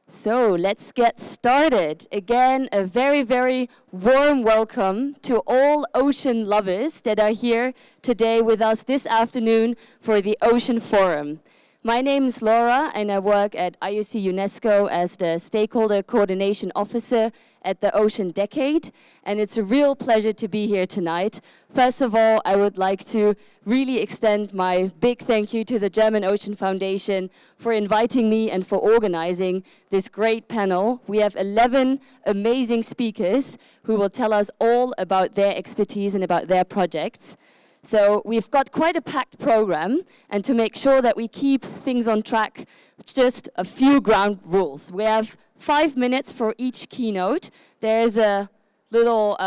So let's get started. Again, a very, very warm welcome to all ocean lovers that are here today with us this afternoon for the Ocean Forum. My name is Laura and I work at IUC UNESCO as the Stakeholder Coordination Officer at the Ocean Decade, and it's a real pleasure to be here tonight. First of all, I would like to really extend my big thank you to the German Ocean Foundation for inviting me and for organizing this great panel. We have 11 amazing speakers who will tell us all about their expertise and about their projects. So we've got quite a packed program, and to make sure that we keep things on track, just a few ground rules. We have 5 minutes for each keynote. There's a little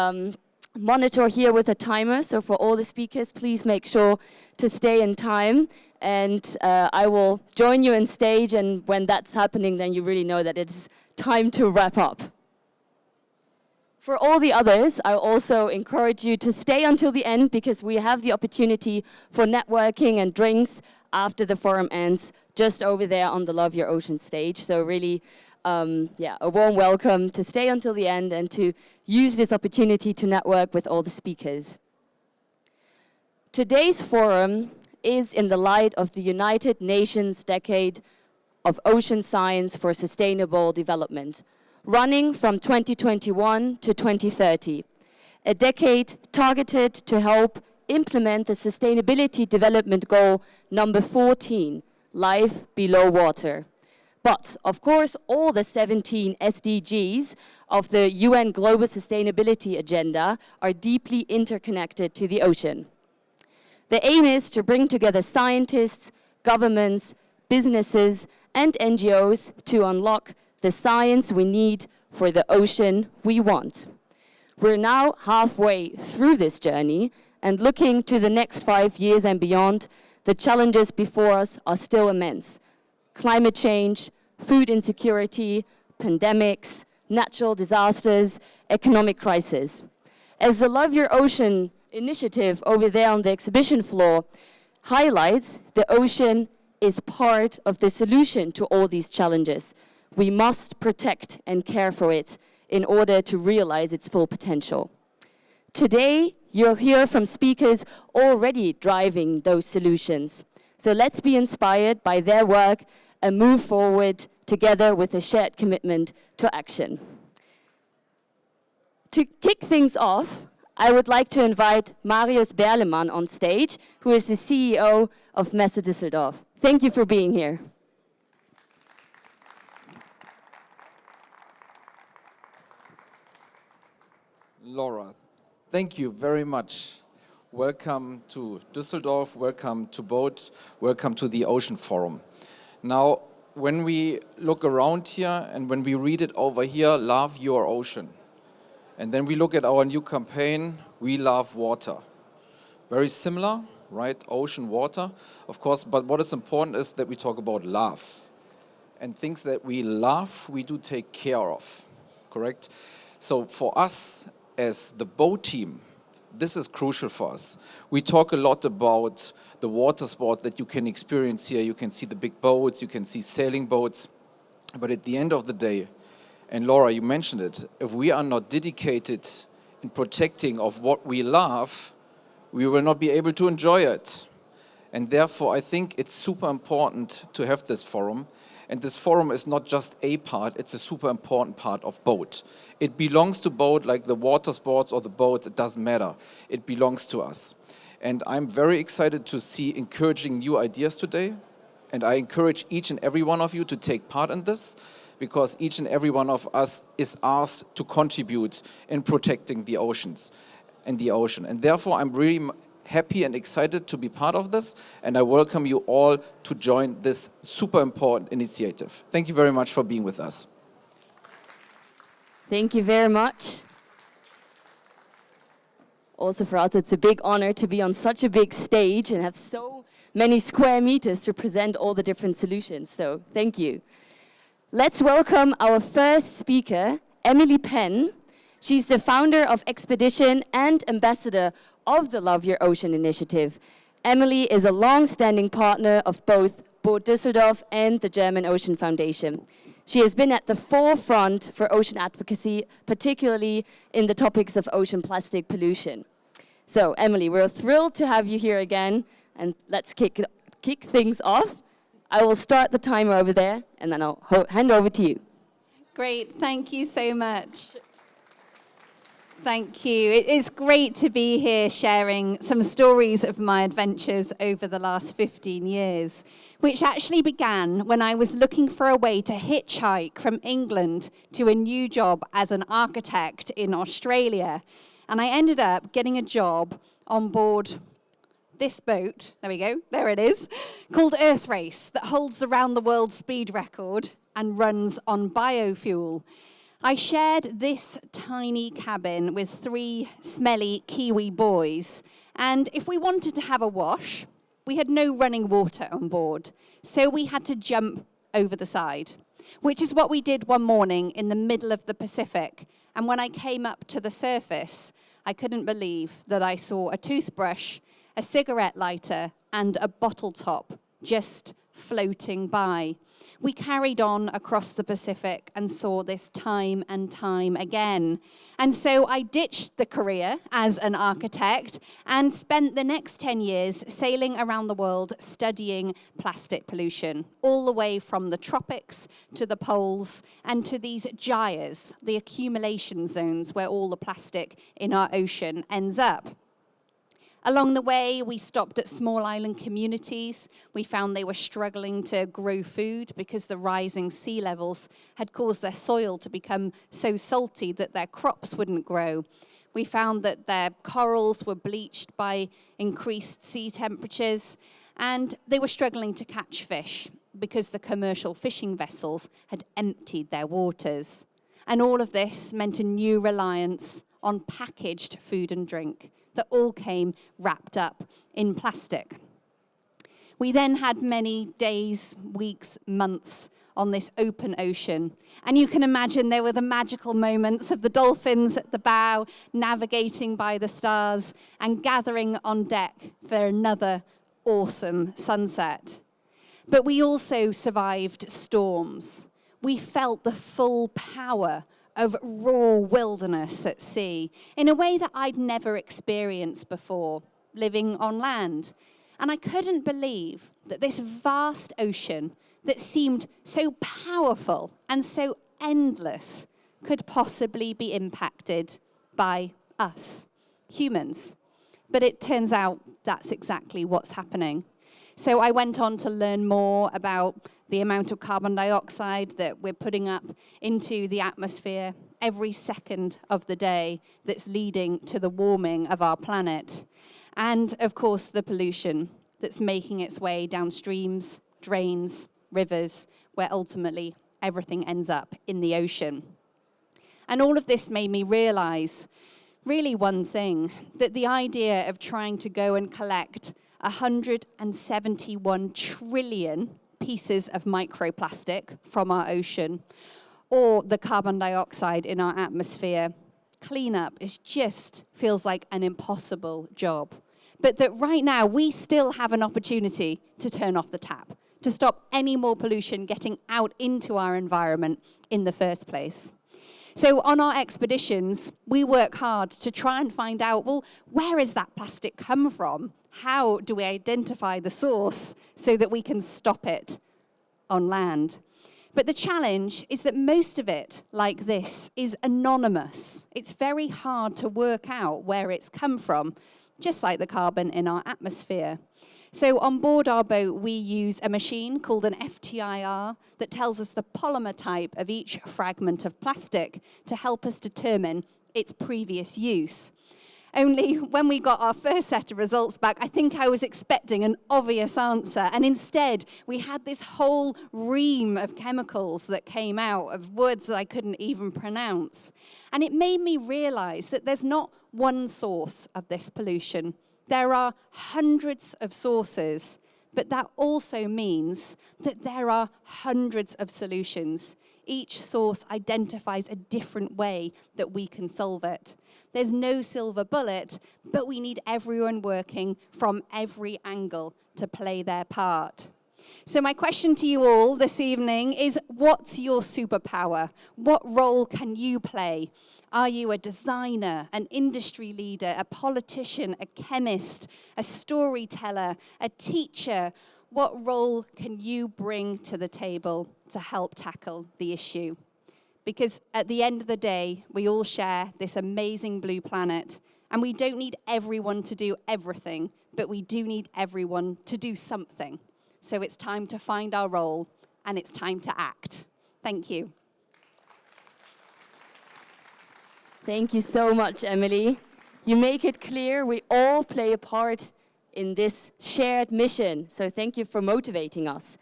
monitor here with a timer, so for all the speakers, please make sure to stay in time, and I will join you on stage, and when that's happening, then you really know that it's time to wrap up. For all the others, I also encourage you to stay until the end because we have the opportunity for networking and drinks after the forum ends, just over there on the Love Your Ocean stage. So really, a warm welcome to stay until the end and to use this opportunity to network with all the speakers. Today's forum is in the light of the United Nations Decade of Ocean Science for Sustainable Development, running from 2021 to 2030, a decade targeted to help implement the Sustainability Development Goal number 14, Life Below Water. But, of course, all the 17 SDGs of the UN Global Sustainability Agenda are deeply interconnected to the ocean. The aim is to bring together scientists, governments, businesses, and NGOs to unlock the science we need for the ocean we want. We're now halfway through this journey, and looking to the next 5 years and beyond, the challenges before us are still immense. Climate change, food insecurity, pandemics, natural disasters, economic crisis. As the Love Your Ocean initiative over there on the exhibition floor highlights, the ocean is part of the solution to all these challenges. We must protect and care for it in order to realize its full potential. Today, you'll hear from speakers already driving those solutions. So let's be inspired by their work and move forward together with a shared commitment to action. To kick things off, I would like to invite Marius Berlemann on stage, who is the CEO of Messe Düsseldorf. Thank you for being here. Laura, thank you very much. Welcome to Düsseldorf, welcome to Boat, welcome to the Ocean Forum. Now, when we look around here and when we read it over here, Love Your Ocean. And then we look at our new campaign, We Love Water. Very similar, right? Ocean, water, of course, but what is important is that we talk about love. And things that we love, we do take care of, correct? So for us, as the boat team, this is crucial for us. We talk a lot about the water sport that you can experience here. You can see the big boats, you can see sailing boats. But at the end of the day, and Laura, you mentioned it, if we are not dedicated in protecting of what we love, we will not be able to enjoy it. And therefore, I think it's super important to have this forum. And this forum is not just a part, it's a super important part of boat. It belongs to boat like the water sports or the boat, it doesn't matter. It belongs to us. And I'm very excited to see encouraging new ideas today. And I encourage each and every one of you to take part in this, because each and every one of us is asked to contribute in protecting the oceans and the ocean. And therefore, I'm really happy and excited to be part of this, and I welcome you all to join this super important initiative. Thank you very much for being with us. Thank you very much. Also for us, it's a big honor to be on such a big stage and have so many square meters to present all the different solutions, so thank you. Let's welcome our first speaker, Emily Penn. She's the founder of eXXpedition and ambassador of the Love Your Ocean initiative. Emily is a long-standing partner of both Boot Düsseldorf and the German Ocean Foundation. She has been at the forefront for ocean advocacy, particularly in the topics of ocean plastic pollution. So, Emily, we're thrilled to have you here again, and let's kick things off. I will start the timer over there, and then I'll hand over to you. Great, thank you so much. Thank you. It is great to be here sharing some stories of my adventures over the last 15 years, which actually began when I was looking for a way to hitchhike from England to a new job as an architect in Australia. And I ended up getting a job on board this boat, there we go, there it is, called Earth Race, that holds the round the world speed record and runs on biofuel. I shared this tiny cabin with 3 smelly Kiwi boys, and if we wanted to have a wash, we had no running water on board, so we had to jump over the side, which is what we did one morning in the middle of the Pacific. And when I came up to the surface, I couldn't believe that I saw a toothbrush, a cigarette lighter, and a bottle top just floating by. We carried on across the Pacific and saw this time and time again. And so I ditched the career as an architect and spent the next 10 years sailing around the world studying plastic pollution, all the way from the tropics to the poles and to these gyres, the accumulation zones where all the plastic in our ocean ends up. Along the way, we stopped at small island communities. We found they were struggling to grow food because the rising sea levels had caused their soil to become so salty that their crops wouldn't grow. We found that their corals were bleached by increased sea temperatures, and they were struggling to catch fish because the commercial fishing vessels had emptied their waters. And all of this meant a new reliance on packaged food and drink that all came wrapped up in plastic. We then had many days, weeks, months on this open ocean. And you can imagine there were the magical moments of the dolphins at the bow, navigating by the stars and gathering on deck for another awesome sunset. But we also survived storms. We felt the full power of raw wilderness at sea in a way that I'd never experienced before, living on land. And I couldn't believe that this vast ocean that seemed so powerful and so endless could possibly be impacted by us, humans. But it turns out that's exactly what's happening. So I went on to learn more about the amount of carbon dioxide that we're putting up into the atmosphere every second of the day that's leading to the warming of our planet. And, of course, the pollution that's making its way down streams, drains, rivers, where ultimately everything ends up in the ocean. And all of this made me realize really one thing, that the idea of trying to go and collect 171 trillion pieces of microplastic from our ocean, or the carbon dioxide in our atmosphere, cleanup feels like an impossible job. But that right now we still have an opportunity to turn off the tap, to stop any more pollution getting out into our environment in the first place. So on our expeditions, we work hard to try and find out, well, where has that plastic come from? How do we identify the source so that we can stop it on land? But the challenge is that most of it, like this, is anonymous. It's very hard to work out where it's come from, just like the carbon in our atmosphere. So on board our boat, we use a machine called an FTIR that tells us the polymer type of each fragment of plastic to help us determine its previous use. Only when we got our first set of results back, I think I was expecting an obvious answer. And instead, we had this whole ream of chemicals that came out of words that I couldn't even pronounce. And it made me realize that there's not one source of this pollution. There are hundreds of sources, but that also means that there are hundreds of solutions. Each source identifies a different way that we can solve it. There's no silver bullet, but we need everyone working from every angle to play their part. So my question to you all this evening is, what's your superpower? What role can you play? Are you a designer, an industry leader, a politician, a chemist, a storyteller, a teacher? What role can you bring to the table to help tackle the issue? Because at the end of the day, we all share this amazing blue planet, and we don't need everyone to do everything, but we do need everyone to do something. So it's time to find our role, and it's time to act. Thank you. Thank you so much, Emily. You make it clear we all play a part in this shared mission, so thank you for motivating us.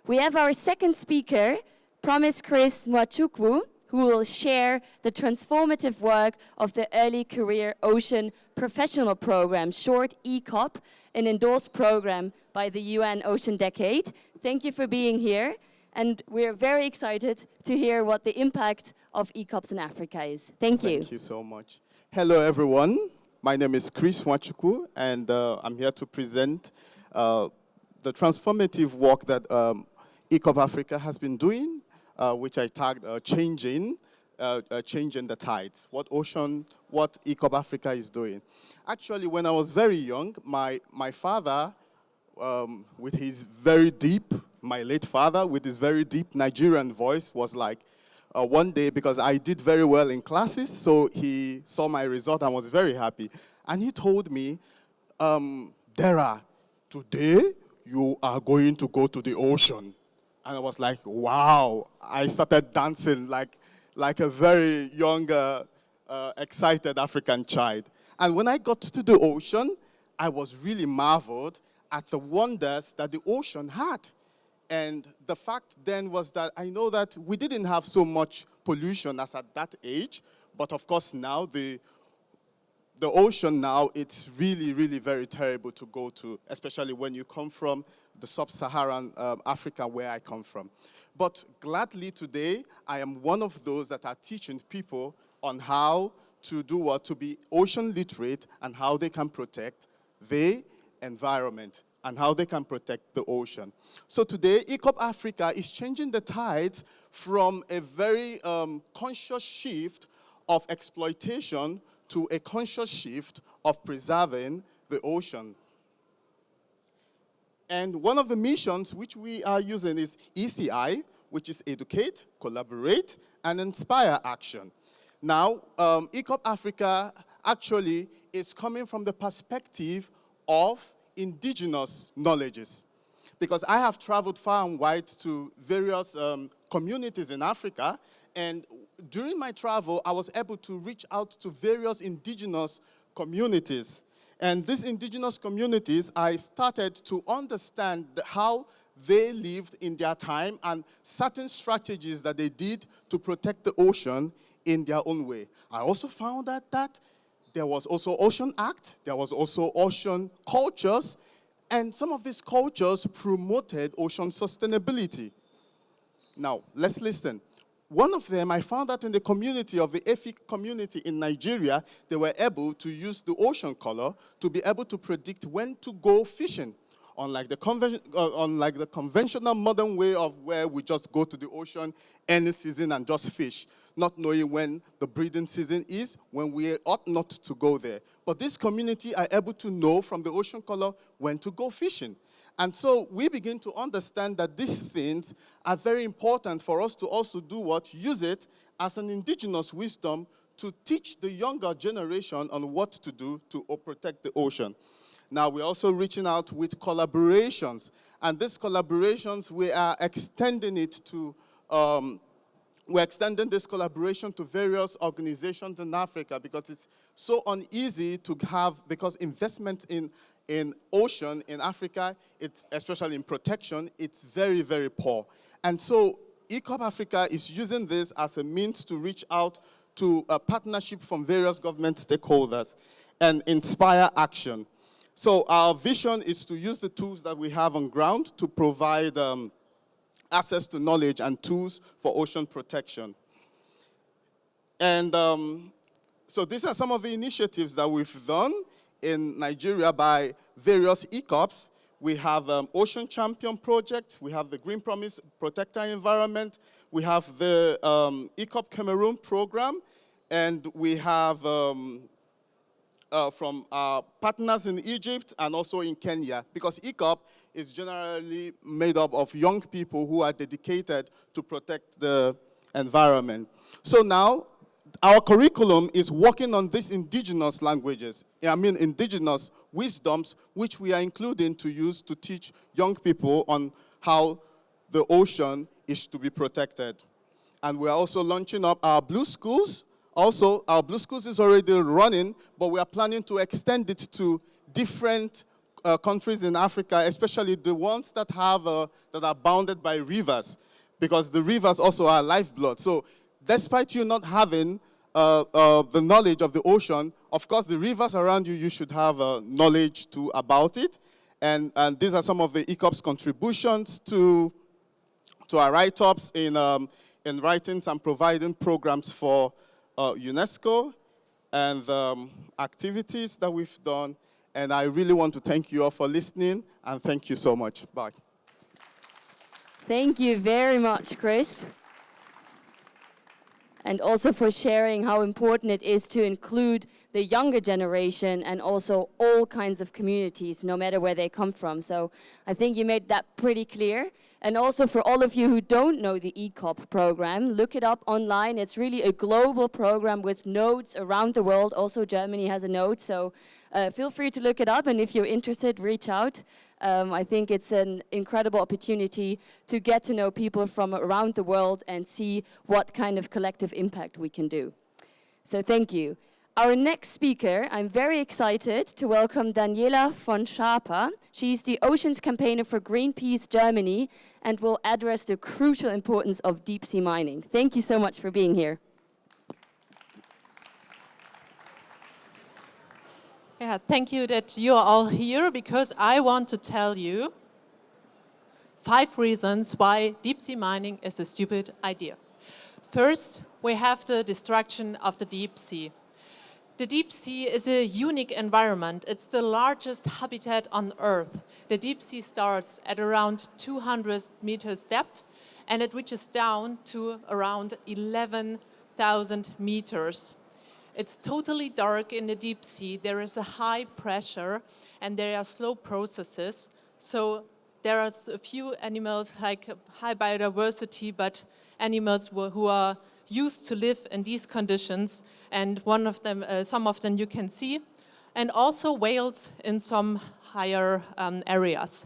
We have our second speaker, Prof. Chris Nwachukwu, who will share the transformative work of the Early Career Ocean Professional Program, short ECOP, an endorsed program by the UN Ocean Decade. Thank you for being here, and we're very excited to hear what the impact of ECOPs in Africa is. Thank you. Thank you so much. Hello, everyone. My name is Chris Nwachukwu, and I'm here to present the transformative work that ECOP Africa has been doing, which I tagged changing the tides, what ECOP Africa is doing. Actually, when I was very young, my father, with his very deep, my late father, with his very deep Nigerian voice, was like, one day, because I did very well in classes, so he saw my result and was very happy. And he told me, Dara, today you are going to go to the ocean. And I was like, wow. I started dancing like a very young, excited African child. And when I got to the ocean, I was really marveled at the wonders that the ocean had. And the fact then was that I know that we didn't have so much pollution as at that age, but of course now the ocean now, it's really, really very terrible to go to, especially when you come from the sub-Saharan Africa where I come from. But gladly today, I am one of those that are teaching people on how to do what, to be ocean literate and how they can protect the environment and how they can protect the ocean. So today, ECOP Africa is changing the tides from a very conscious shift of exploitation to a conscious shift of preserving the ocean. And one of the missions which we are using is ECI, which is educate, collaborate, and inspire action. Now, ECOP Africa actually is coming from the perspective of indigenous knowledges. Because I have traveled far and wide to various communities in Africa, and during my travel, I was able to reach out to various indigenous communities. And these indigenous communities, I started to understand how they lived in their time and certain strategies that they did to protect the ocean in their own way. I also found out that there was also Ocean Act, there was also ocean cultures, and some of these cultures promoted ocean sustainability. Now, let's listen. One of them, I found that in the community of the Efik community in Nigeria, they were able to use the ocean color to be able to predict when to go fishing. Unlike the conventional modern way of where we just go to the ocean any season and just fish, not knowing when the breeding season is, when we ought not to go there. But this community are able to know from the ocean color when to go fishing. And so we begin to understand that these things are very important for us to also do what? Use it as an indigenous wisdom to teach the younger generation on what to do to protect the ocean. Now, we're also reaching out with collaborations. And these collaborations, we are extending it to, we're extending this collaboration to various organizations in Africa because it's so uneasy to have, because investment in ocean in Africa, it's especially in protection, it's very, very poor. And so ECOP Africa is using this as a means to reach out to a partnership from various government stakeholders and inspire action. So our vision is to use the tools that we have on ground to provide access to knowledge and tools for ocean protection. And so these are some of the initiatives that we've done in Nigeria by various ECOPs. We have Ocean Champion Project. We have the Green Promise Protect Our Environment. We have the ECOP Cameroon program. And we have from our partners in Egypt and also in Kenya, because ECOP is generally made up of young people who are dedicated to protect the environment. So now, our curriculum is working on these indigenous languages, indigenous wisdoms, which we are including to use to teach young people on how the ocean is to be protected. And we are also launching up our Blue Schools. Also, our Blue Schools is already running, but we are planning to extend it to different countries in Africa, especially the ones that have that are bounded by rivers, because the rivers also are lifeblood. So, despite you not having the knowledge of the ocean, of course, the rivers around you, you should have knowledge too about it. And these are some of the ECOP's contributions to our write-ups in writing and providing programs for UNESCO and activities that we've done. And I really want to thank you all for listening, and thank you so much. Bye. Thank you very much, Chris. And also for sharing how important it is to include the younger generation and also all kinds of communities, no matter where they come from. So I think you made that pretty clear. And also for all of you who don't know the ECOP program, look it up online. It's really a global program with nodes around the world. Also Germany has a node, so feel free to look it up. And if you're interested, reach out. I think it's an incredible opportunity to get to know people from around the world and see what kind of collective impact we can do. So thank you. Our next speaker, I'm very excited to welcome Daniela von Schaper. She's the Oceans Campaigner for Greenpeace Germany and will address the crucial importance of deep sea mining. Thank you so much for being here. Yeah, thank you that you are all here, because I want to tell you 5 reasons why deep sea mining is a stupid idea. First, we have the destruction of the deep sea. The deep sea is a unique environment. It's the largest habitat on Earth. The deep sea starts at around 200 meters depth, and it reaches down to around 11,000 meters. It's totally dark in the deep sea. There is a high pressure and there are slow processes. So there are a few animals like high biodiversity, but animals who are used to live in these conditions. And one of them, some of them you can see. And also whales in some higher areas.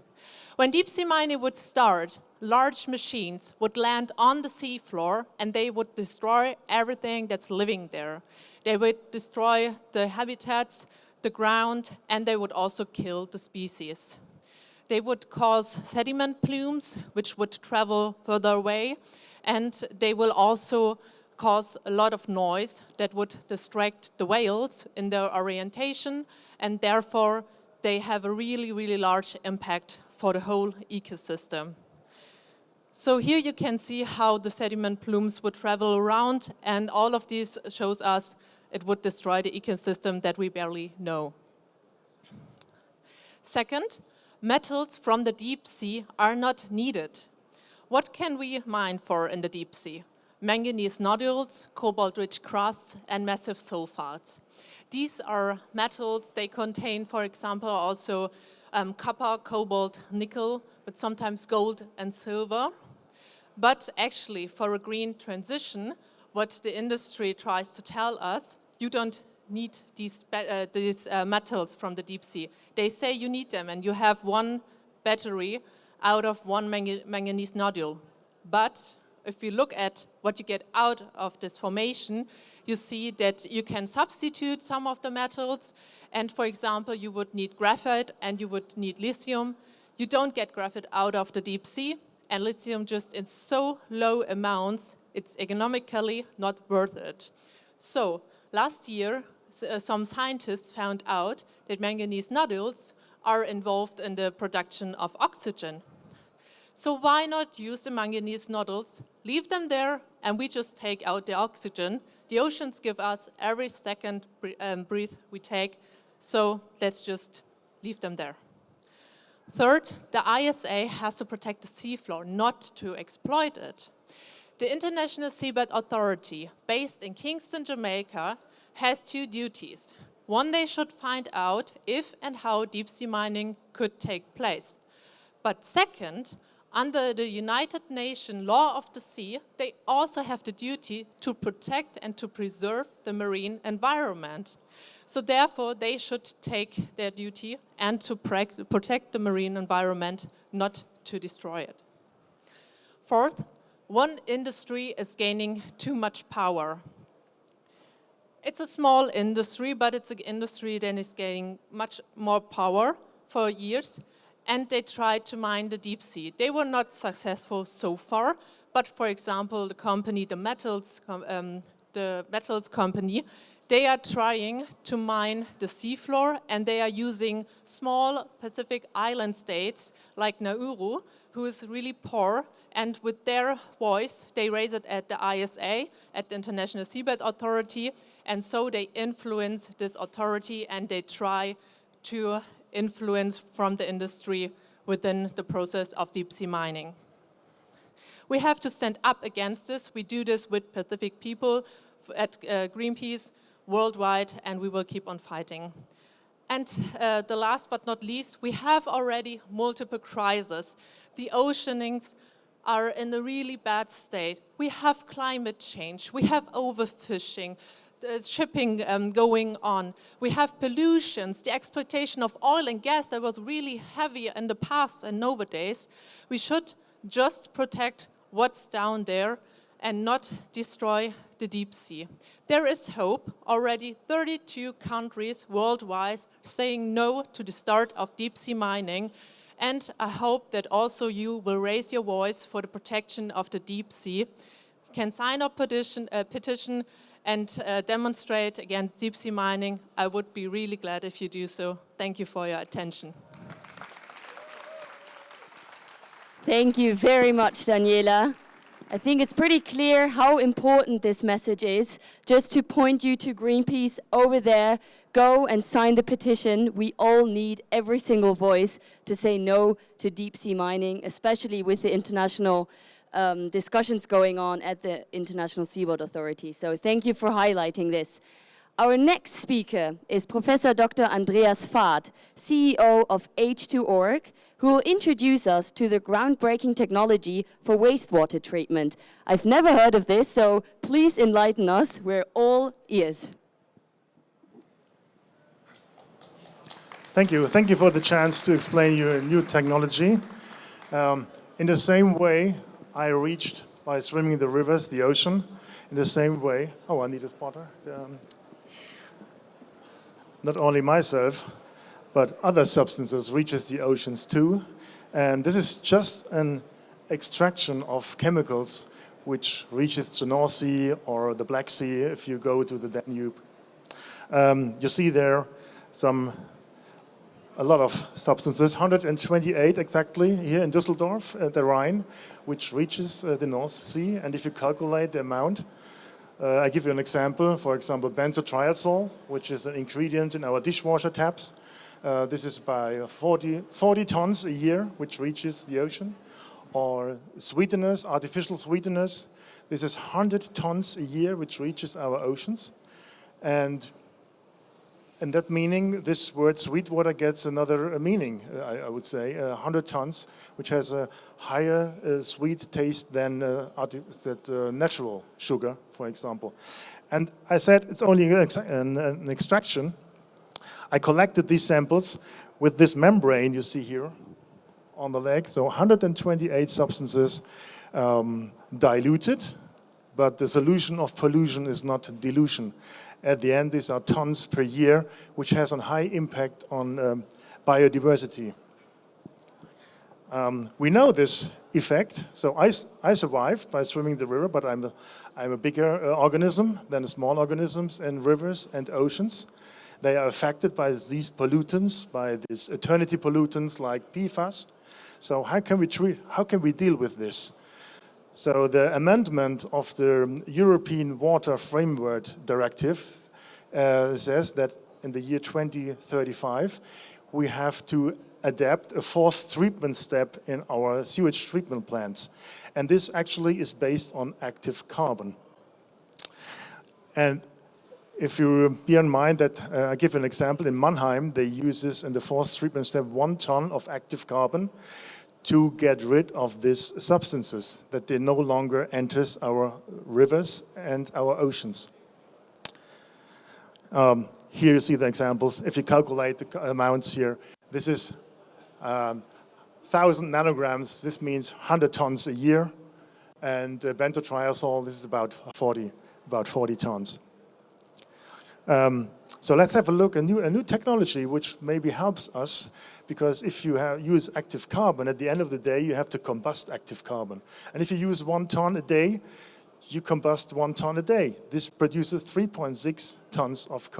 When deep sea mining would start, large machines would land on the seafloor and they would destroy everything that's living there. They would destroy the habitats, the ground, and they would also kill the species. They would cause sediment plumes, which would travel further away, and they will also cause a lot of noise that would distract the whales in their orientation, and therefore they have a really, really large impact for the whole ecosystem. So here you can see how the sediment plumes would travel around, and all of these shows us it would destroy the ecosystem that we barely know. Second, metals from the deep sea are not needed. What can we mine for in the deep sea? Manganese nodules, cobalt-rich crusts, and massive sulfides. These are metals, they contain, for example, also copper, cobalt, nickel, but sometimes gold and silver. But actually, for a green transition, what the industry tries to tell us, you don't need these metals from the deep sea. They say you need them, and you have one battery out of one manganese nodule. But if you look at what you get out of this formation, you see that you can substitute some of the metals. And for example, you would need graphite and you would need lithium. You don't get graphite out of the deep sea, and lithium just in so low amounts, it's economically not worth it. So last year, some scientists found out that manganese nodules are involved in the production of oxygen. So why not use the manganese nodules, leave them there, and we just take out the oxygen? The oceans give us every second breath we take, so let's just leave them there. Third, the ISA has to protect the seafloor, not to exploit it. The International Seabed Authority, based in Kingston, Jamaica, has two duties. One, they should find out if and how deep sea mining could take place. But second, under the United Nations law of the sea, they also have the duty to protect and to preserve the marine environment. So therefore, they should take their duty and to protect the marine environment, not to destroy it. Fourth, one industry is gaining too much power. It's a small industry, but it's an industry that is gaining much more power for years, and they tried to mine the deep sea. They were not successful so far, but for example, the company, the metals company, they are trying to mine the seafloor, and they are using small Pacific island states like Nauru, who is really poor, and with their voice, they raise it at the ISA, at the International Seabed Authority, and so they influence this authority, and they try to influence from the industry within the process of deep sea mining. We have to stand up against this. We do this with Pacific people at Greenpeace worldwide, and we will keep on fighting. And the last but not least, we have already multiple crises. The oceanings are in a really bad state. We have climate change, we have overfishing, shipping going on. We have pollutions, the exploitation of oil and gas that was really heavy in the past and nowadays. We should just protect what's down there and not destroy the deep sea. There is hope. Already 32 countries worldwide saying no to the start of deep sea mining. And I hope that also you will raise your voice for the protection of the deep sea. You can sign a petition and demonstrate against deep sea mining. I would be really glad if you do so. Thank you for your attention. Thank you very much, Daniela. I think it's pretty clear how important this message is. Just to point you to Greenpeace over there, go and sign the petition. We all need every single voice to say no to deep sea mining, especially with the international discussions going on at the International Seabed Authority. So thank you for highlighting this. Our next speaker is Professor Dr. Andreas Fath, CEO of H2Org, who will introduce us to the groundbreaking technology for wastewater treatment. I've never heard of this, so please enlighten us. We're all ears. Thank you. Thank you for the chance to explain your new technology. In the same way I reached by swimming the rivers, the ocean, in the same way, oh, I need a spotter. Not only myself, but other substances reaches the oceans too. And this is just an extraction of chemicals which reaches the North Sea or the Black Sea if you go to the Danube. You see there a lot of substances, 128 exactly here in Düsseldorf at the Rhine, which reaches the North Sea. And if you calculate the amount, I give you an example. For example, benzotriazole, which is an ingredient in our dishwasher taps. This is by 40 tons a year, which reaches the ocean. Or sweeteners, artificial sweeteners. This is 100 tons a year, which reaches our oceans. And that meaning, this word sweetwater gets another meaning, I would say, 100 tons, which has a higher sweet taste than natural sugar, for example. And I said it's only an extraction. I collected these samples with this membrane you see here on the leg, so 128 substances diluted, but the solution of pollution is not dilution. At the end, these are tons per year, which has a high impact on biodiversity. We know this effect. So I survived by swimming the river, but I'm a bigger organism than the small organisms in rivers and oceans. They are affected by these pollutants, by these eternity pollutants like PFAS. So how can we deal with this? So the amendment of the European Water Framework Directive says that in the year 2035, we have to adapt a fourth treatment step in our sewage treatment plants. And this actually is based on active carbon. And if you bear in mind that, I give an example, in Mannheim, they use this in the fourth treatment step, 1 ton of active carbon to get rid of these substances, that they no longer enters our rivers and our oceans. Here you see the examples. If you calculate the amounts here, this is 1,000 nanograms. This means 100 tons a year. And benzotriazole, this is about 40 tons. So let's have a look at a new technology which maybe helps us, because if you use active carbon, at the end of the day, you have to combust active carbon. And if you use 1 ton a day, you combust 1 ton a day. This produces 3.6 tons of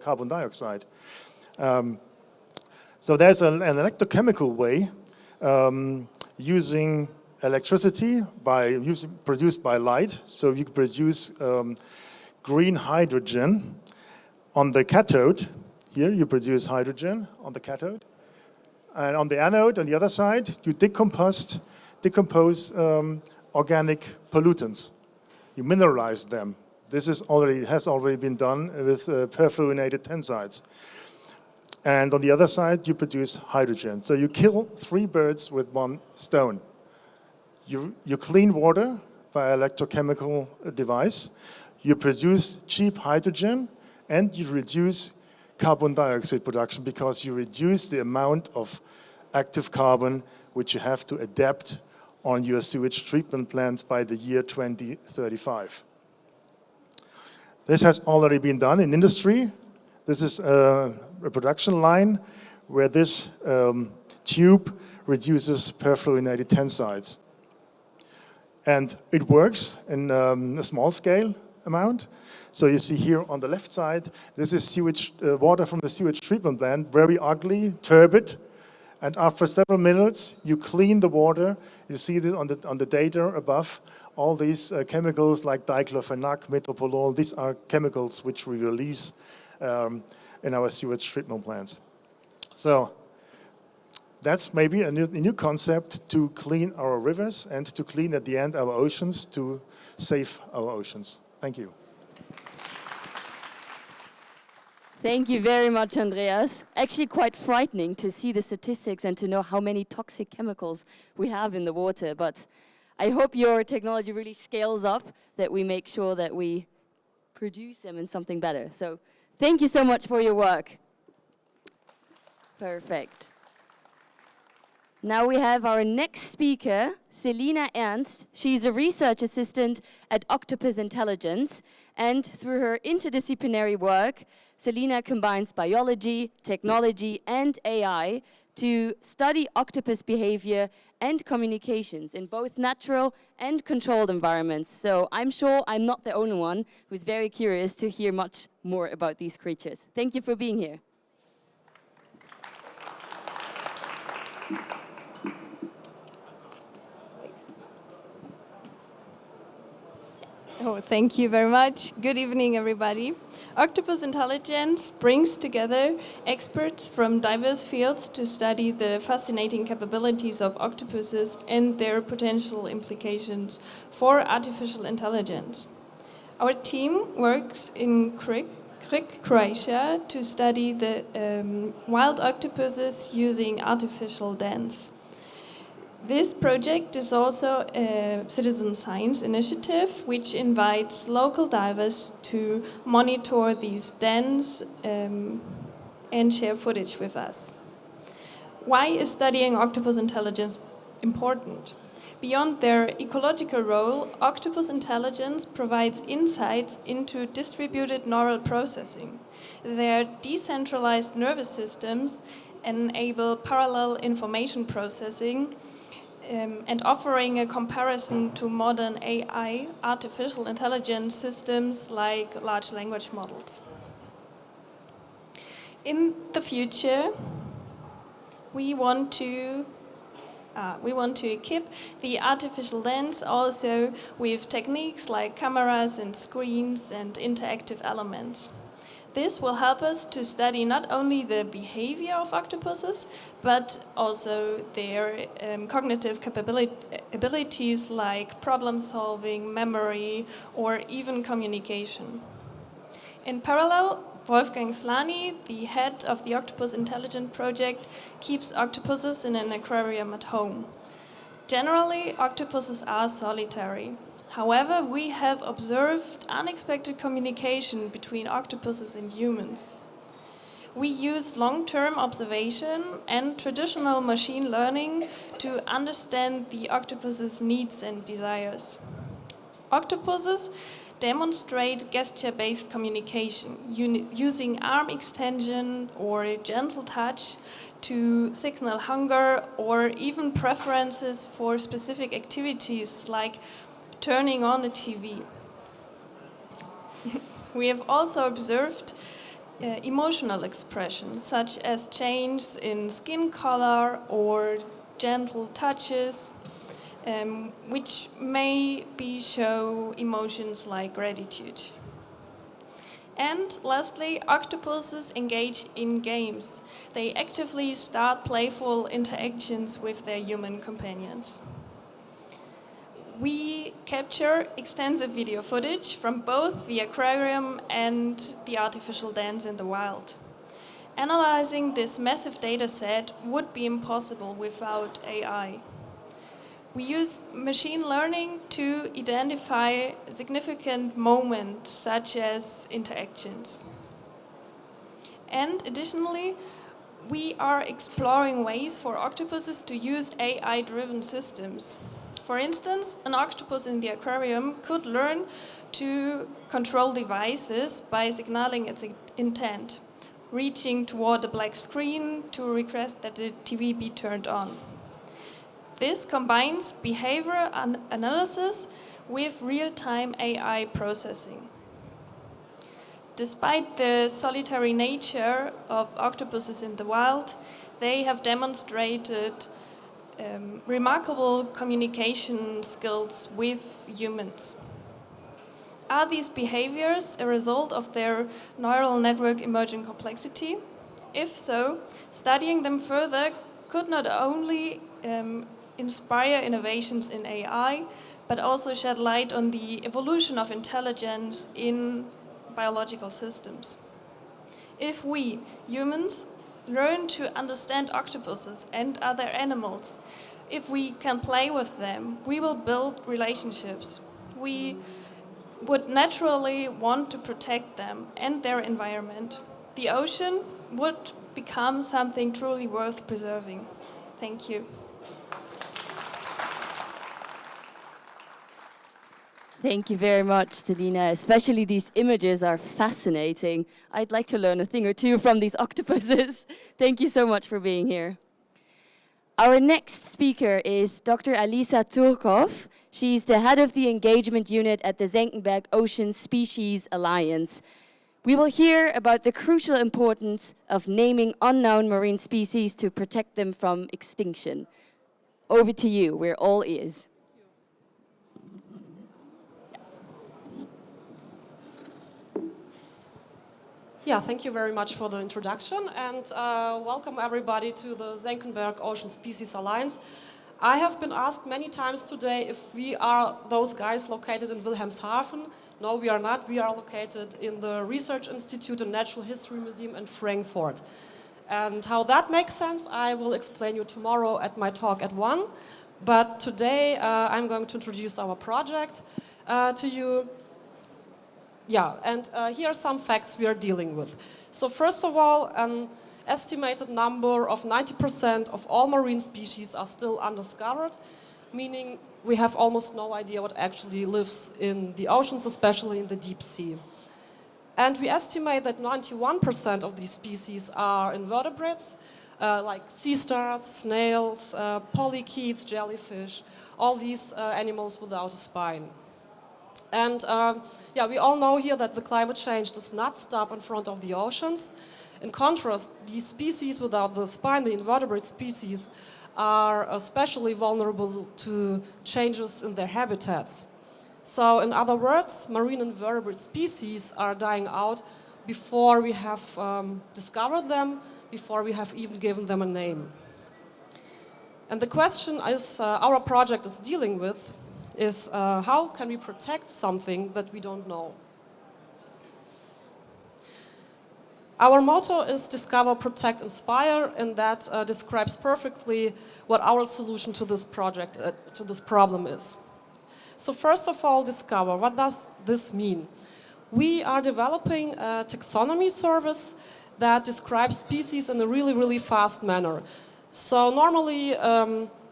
carbon dioxide. So there's an electrochemical way using electricity produced by light. So you produce green hydrogen on the cathode. Here you produce hydrogen on the cathode. And on the anode, on the other side, you decompose organic pollutants. You mineralize them. This has already been done with perfluorinated tensides. And on the other side, you produce hydrogen. So you kill 3 birds with 1 stone. You clean water by electrochemical device. You produce cheap hydrogen, and you reduce carbon dioxide production because you reduce the amount of active carbon which you have to adapt on your sewage treatment plants by the year 2035. This has already been done in industry. This is a production line where this tube reduces perfluorinated tensides. And it works in a small scale amount. So you see here on the left side, this is sewage water from the sewage treatment plant, very ugly, turbid. And after several minutes, you clean the water. You see this on the data above. All these chemicals like diclofenac, metoprolol, these are chemicals which we release in our sewage treatment plants. So that's maybe a new concept to clean our rivers and to clean at the end our oceans, to save our oceans. Thank you. Thank you very much, Andreas. Actually quite frightening to see the statistics and to know how many toxic chemicals we have in the water. But I hope your technology really scales up, that we make sure that we produce them in something better. So thank you so much for your work. Perfect. Now we have our next speaker, Selina Ernst. She's a research assistant at Octopus Intelligence, and through her interdisciplinary work, Selina combines biology, technology, and AI to study octopus behavior and communications in both natural and controlled environments. So I'm sure I'm not the only one who's very curious to hear much more about these creatures. Thank you for being here. Oh, thank you very much. Good evening, everybody. Octopus Intelligence brings together experts from diverse fields to study the fascinating capabilities of octopuses and their potential implications for artificial intelligence. Our team works in Croatia to study the wild octopuses using artificial dens. This project is also a citizen science initiative which invites local divers to monitor these dens and share footage with us. Why is studying octopus intelligence important? Beyond their ecological role, octopus intelligence provides insights into distributed neural processing. Their decentralized nervous systems enable parallel information processing and offering a comparison to modern AI, artificial intelligence systems like large language models. In the future, we want to equip the artificial lens also with techniques like cameras and screens and interactive elements. This will help us to study not only the behavior of octopuses, but also their cognitive abilities like problem solving, memory, or even communication. In parallel, Wolfgang Slany, the head of the Octopus Intelligent Project, keeps octopuses in an aquarium at home. Generally, octopuses are solitary. However, we have observed unexpected communication between octopuses and humans. We use long-term observation and traditional machine learning to understand the octopus's needs and desires. Octopuses demonstrate gesture-based communication using arm extension or gentle touch to signal hunger or even preferences for specific activities like turning on the TV. We have also observed emotional expression, such as change in skin color or gentle touches, which may show emotions like gratitude. And lastly, octopuses engage in games. They actively start playful interactions with their human companions. We capture extensive video footage from both the aquarium and the artificial dens in the wild. Analyzing this massive data set would be impossible without AI. We use machine learning to identify significant moments such as interactions. And additionally, we are exploring ways for octopuses to use AI-driven systems. For instance, an octopus in the aquarium could learn to control devices by signaling its intent, reaching toward the black screen to request that the TV be turned on. This combines behavior analysis with real-time AI processing. Despite the solitary nature of octopuses in the wild, they have demonstrated remarkable communication skills with humans. Are these behaviors a result of their neural network emergent complexity? If so, studying them further could not only inspire innovations in AI, but also shed light on the evolution of intelligence in biological systems. If we, humans, learn to understand octopuses and other animals, if we can play with them, we will build relationships. We would naturally want to protect them and their environment. The ocean would become something truly worth preserving. Thank you. Thank you very much, Selina. Especially these images are fascinating. I'd like to learn a thing or two from these octopuses. Thank you so much for being here. Our next speaker is Dr. Alicia Torkov. She's the head of the engagement unit at the Senckenberg Ocean Species Alliance. We will hear about the crucial importance of naming unknown marine species to protect them from extinction. Over to you, we're all ears. Yeah, thank you very much for the introduction and welcome everybody to the Senckenberg Ocean Species Alliance. I have been asked many times today if we are those guys located in Wilhelmshaven. No, we are not. We are located in the Research Institute and Natural History Museum in Frankfurt. And how that makes sense, I will explain you tomorrow at my talk at 1. But today I'm going to introduce our project to you. Yeah, and here are some facts we are dealing with. So first of all, an estimated number of 90% of all marine species are still undiscovered, meaning we have almost no idea what actually lives in the oceans, especially in the deep sea. And we estimate that 91% of these species are invertebrates, like sea stars, snails, polychaetes, jellyfish, all these animals without a spine. And yeah, we all know here that the climate change does not stop in front of the oceans. In contrast, these species without the spine, the invertebrate species, are especially vulnerable to changes in their habitats. So in other words, marine invertebrate species are dying out before we have discovered them, before we have even given them a name. And the question is, our project is dealing with is how can we protect something that we don't know? Our motto is Discover, Protect, Inspire, and that describes perfectly what our solution to this project, to this problem is. So first of all, discover. What does this mean? We are developing a taxonomy service that describes species in a really, really fast manner. So normally,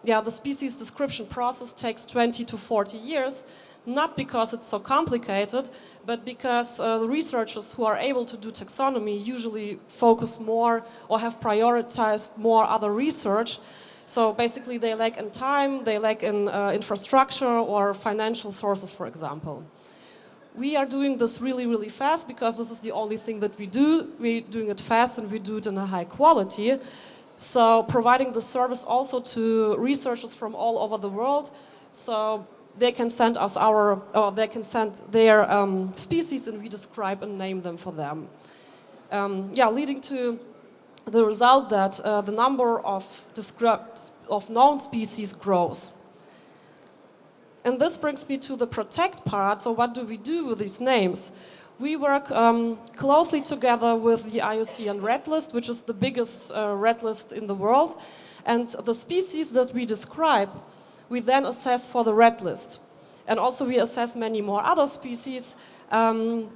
the species description process takes 20 to 40 years, not because it's so complicated, but because the researchers who are able to do taxonomy usually focus more or have prioritized more other research. So basically they lack in time, they lack in infrastructure or financial sources, for example. We are doing this really, really fast because this is the only thing that we do. We're doing it fast and we do it in a high quality. So providing the service also to researchers from all over the world, so they can send us they can send their species and we describe and name them for them. Leading to the result that the number of known species grows. And this brings me to the protect part. So what do we do with these names? We work closely together with the IUCN Red List, which is the biggest red list in the world. And the species that we describe, we then assess for the red list. And also we assess many more other species and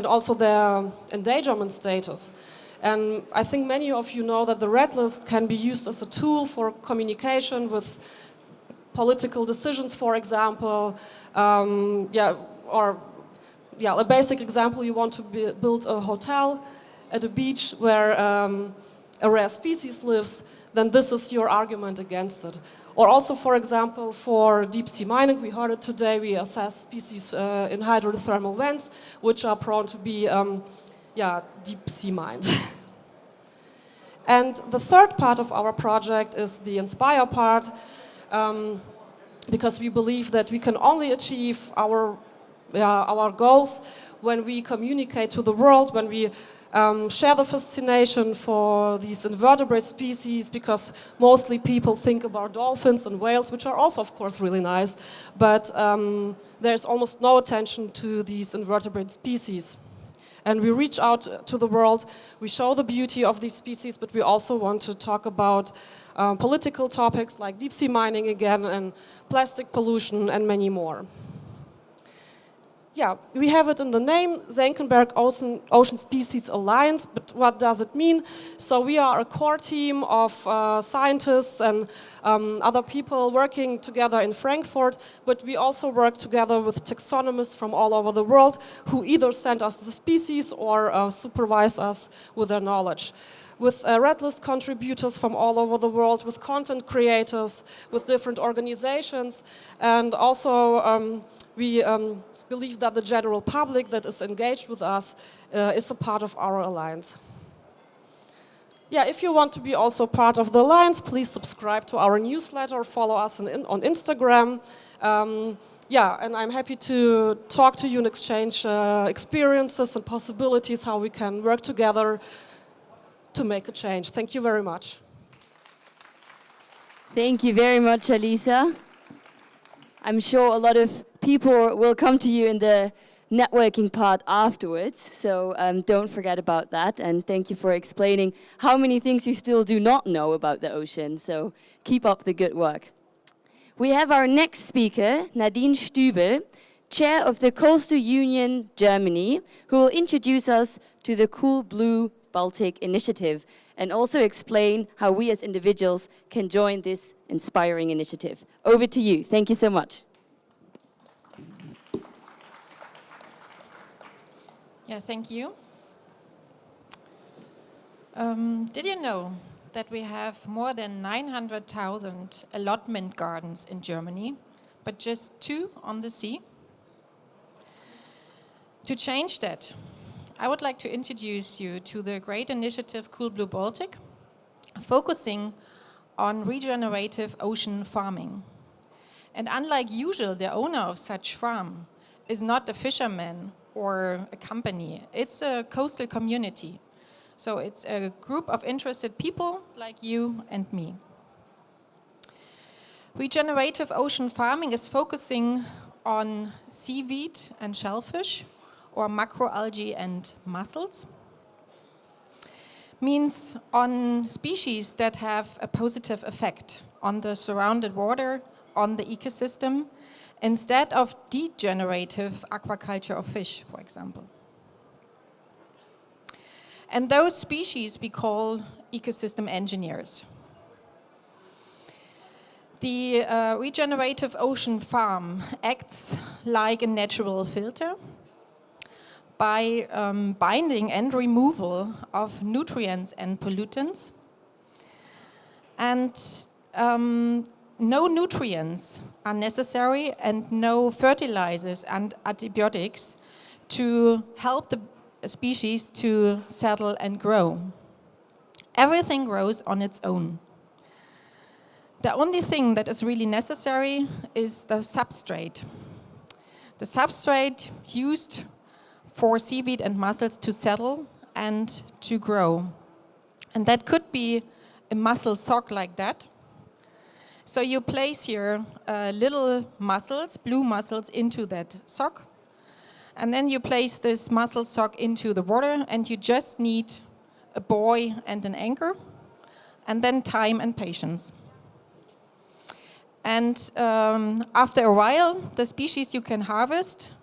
also their endangerment status. And I think many of you know that the red list can be used as a tool for communication with political decisions, for example. A basic example, you want to build a hotel at a beach where a rare species lives, then this is your argument against it. Or also, for example, for deep sea mining, we heard it today, we assess species in hydrothermal vents, which are prone to be deep sea mined. And the third part of our project is the inspire part, because we believe that we can only achieve our goals when we communicate to the world, when we share the fascination for these invertebrate species, because mostly people think about dolphins and whales, which are also, of course, really nice, but there's almost no attention to these invertebrate species. And we reach out to the world, we show the beauty of these species, but we also want to talk about political topics like deep sea mining again, and plastic pollution, and many more. Yeah, we have it in the name, Senckenberg Ocean Species Alliance, but what does it mean? So we are a core team of scientists and other people working together in Frankfurt, but we also work together with taxonomists from all over the world who either send us the species or supervise us with their knowledge. With red list contributors from all over the world, with content creators, with different organizations, and also we believe that the general public that is engaged with us is a part of our alliance. Yeah, if you want to be also part of the alliance, please subscribe to our newsletter, follow us on Instagram. And I'm happy to talk to you and exchange experiences and possibilities, how we can work together to make a change. Thank you very much. Thank you very much, Alicia. I'm sure a lot of people will come to you in the networking part afterwards, so don't forget about that. And thank you for explaining how many things you still do not know about the ocean, so keep up the good work. We have our next speaker, Nardine Stybel, Chair of the Coastal Union Germany, who will introduce us to the Cool Blue Baltic initiative and also explain how we as individuals can join this inspiring initiative. Over to you. Thank you so much. Yeah, thank you. Did you know that we have more than 900,000 allotment gardens in Germany, but just 2 on the sea? To change that, I would like to introduce you to the great initiative Cool Blue Baltic, focusing on regenerative ocean farming. And unlike usual, the owner of such farm is not a fisherman or a company. It's a coastal community. So it's a group of interested people like you and me. Regenerative ocean farming is focusing on seaweed and shellfish, or macroalgae and mussels. Means on species that have a positive effect on the surrounded water, on the ecosystem, instead of degenerative aquaculture of fish, for example. And those species we call ecosystem engineers. The regenerative ocean farm acts like a natural filter by binding and removal of nutrients and pollutants. And no nutrients are necessary and no fertilizers and antibiotics to help the species to settle and grow. Everything grows on its own. The only thing that is really necessary is the substrate. The substrate used for seaweed and mussels to settle and to grow. And that could be a mussel sock like that. So you place here little mussels, blue mussels, into that sock. And then you place this mussel sock into the water, and you just need a buoy and an anchor, and then time and patience. And after a while, the species you can harvest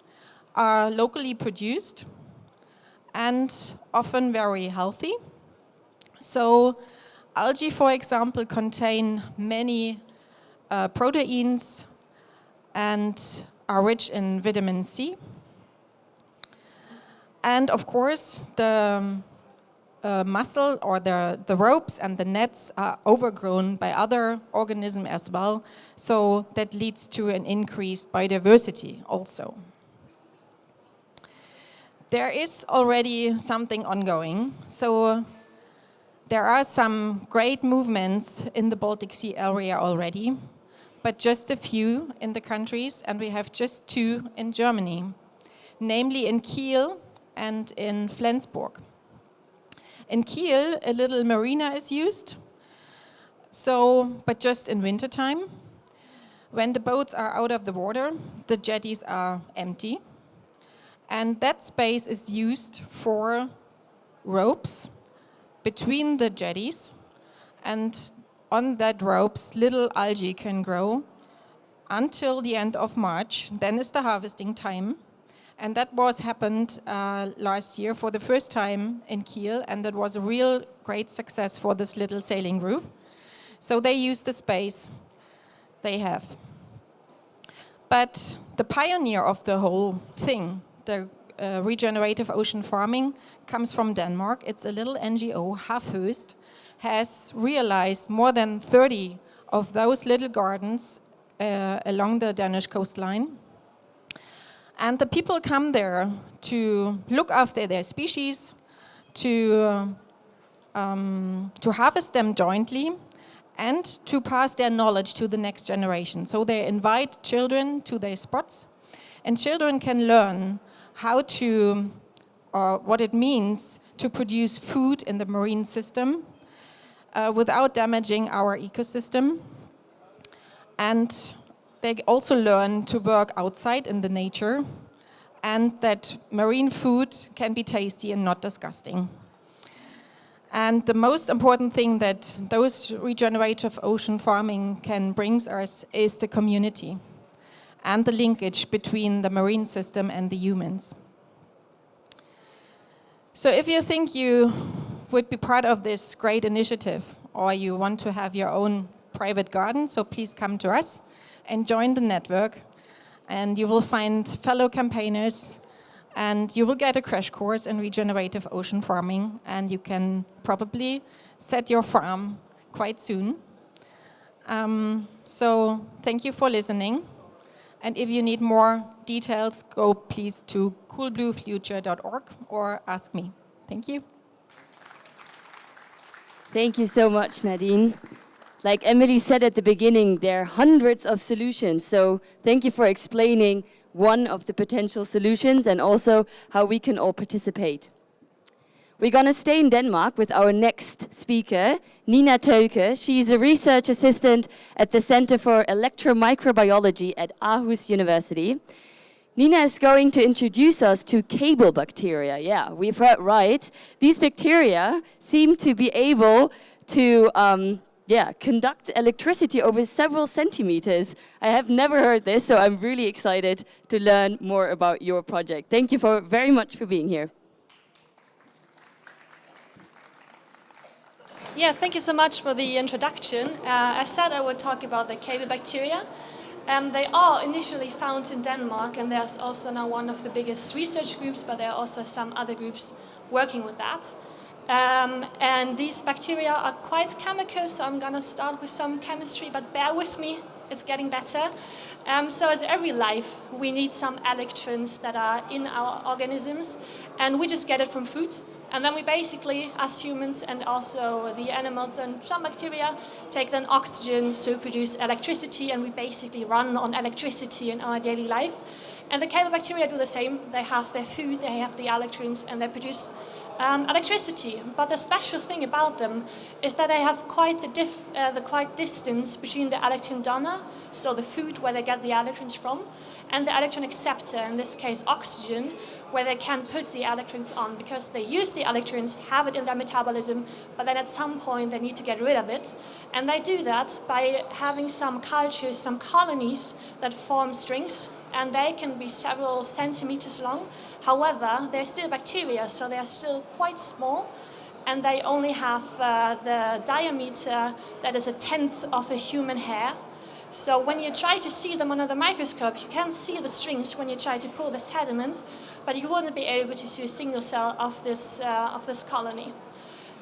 are locally produced and often very healthy. So algae, for example, contain many proteins and are rich in vitamin C. And of course, the mussel or the ropes and the nets are overgrown by other organisms as well. So that leads to an increased biodiversity also. There is already something ongoing. So there are some great movements in the Baltic Sea area already, but just a few in the countries, and we have just 2 in Germany, namely in Cair and in Flensburg. In Cair, a little marina is used, but just in wintertime. When the boats are out of the water, the jetties are empty. And that space is used for ropes between the jetties. And on that ropes, little algae can grow until the end of March. Then is the harvesting time. And that happened last year for the first time in Cair, and that was a real great success for this little sailing group. So they use the space they have. But the pioneer of the whole thing, the regenerative ocean farming, comes from Denmark. It's a little NGO, Fath, has realized more than 30 of those little gardens along the Danish coastline. And the people come there to look after their species, to harvest them jointly, and to pass their knowledge to the next generation. So they invite children to their spots, and children can learn how to, or what it means to produce food in the marine system without damaging our ecosystem. And they also learn to work outside in the nature, and that marine food can be tasty and not disgusting. And the most important thing that those regenerative ocean farming can bring us is the community and the linkage between the marine system and the humans. So if you think you would be part of this great initiative, or you want to have your own private garden, so please come to us and join the network, and you will find fellow campaigners, and you will get a crash course in regenerative ocean farming, and you can probably set your farm quite soon. So thank you for listening, and if you need more details, go please to coolbluefuture.org or ask me. Thank you. Thank you so much, Nardine. Like Emily said at the beginning, there are hundreds of solutions. So thank you for explaining one of the potential solutions and also how we can all participate. We're going to stay in Denmark with our next speaker, Nina Tölke. She's a research assistant at the Center for Electromicrobiology at Aarhus University. Nina is going to introduce us to cable bacteria. Yeah, we've heard right. These bacteria seem to be able to conduct electricity over several centimeters. I have never heard this, so I'm really excited to learn more about your project. Thank you very much for being here. Yeah, thank you so much for the introduction. I said I would talk about the cable bacteria. They are initially found in Denmark, and there's also now one of the biggest research groups, but there are also some other groups working with that. And these bacteria are quite chemical, so I'm going to start with some chemistry, but bear with me, it's getting better. So as every life, we need some electrons that are in our organisms, and we just get it from food. And then we basically, as humans and also the animals and some bacteria, take then oxygen to produce electricity, and we basically run on electricity in our daily life. And the cable bacteria do the same. They have their food, they have the electrons, and they produce electricity. But the special thing about them is that they have quite the distance between the electron donor, so the food where they get the electrons from, and the electron acceptor, in this case oxygen, where they can put the electrons on, because they use the electrons, have it in their metabolism, but then at some point they need to get rid of it. And they do that by having some cultures, some colonies that form strings, and they can be several centimeters long. However, they're still bacteria, so they're still quite small, and they only have the diameter that is 1/10 of a human hair. So when you try to see them under the microscope, you can see the strings when you try to pull the sediment, but you wouldn't be able to see a single cell of this colony.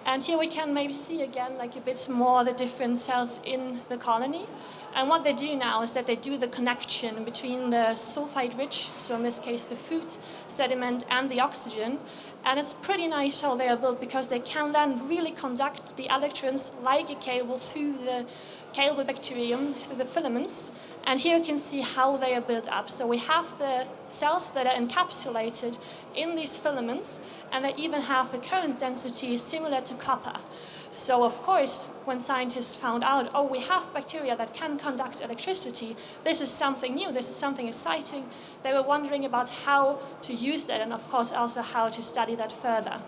And here we can maybe see again like a bit more the different cells in the colony. And what they do now is that they do the connection between the sulfide-rich, so in this case the food sediment and the oxygen. And it's pretty nice how they are built, because they can then really conduct the electrons like a cable through the cable bacterium, through the filaments. And here you can see how they are built up. So we have the cells that are encapsulated in these filaments, and they even have a current density similar to copper. So of course, when scientists found out, oh, we have bacteria that can conduct electricity, this is something new, this is something exciting, they were wondering about how to use that, and of course also how to study that further.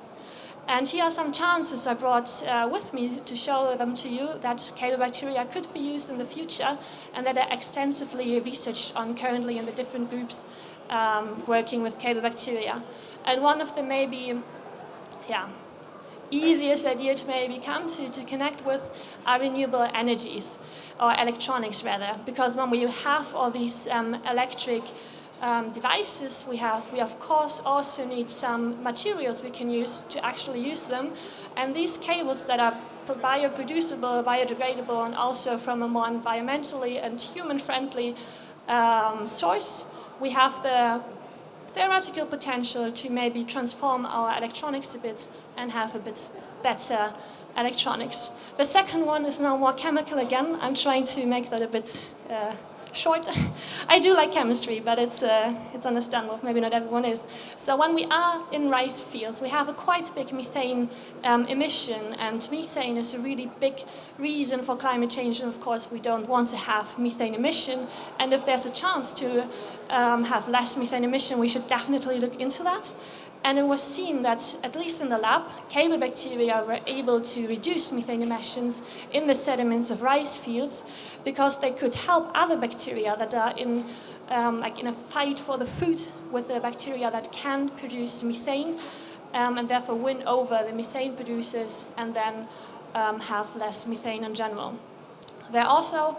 And here are some chances I brought with me to show them to you that cable bacteria could be used in the future, and that are extensively researched on currently in the different groups working with cable bacteria. And one of the maybe, easiest idea to maybe come to connect with are renewable energies, or electronics rather, because when we have all these electric devices, we of course also need some materials we can use to actually use them. And these cables that are bioproducible, biodegradable, and also from a more environmentally and human-friendly source, we have the theoretical potential to maybe transform our electronics a bit and have a bit better electronics. The second one is now more chemical again. I'm trying to make that a bit short. I do like chemistry, but it's understandable. Maybe not everyone is. So when we are in rice fields, we have a quite big methane emission, and methane is a really big reason for climate change. And of course, we don't want to have methane emission. And if there's a chance to have less methane emission, we should definitely look into that. And it was seen that, at least in the lab, cable bacteria were able to reduce methane emissions in the sediments of rice fields, because they could help other bacteria that are in a fight for the food with the bacteria that can produce methane, and therefore win over the methane producers and then have less methane in general. They're also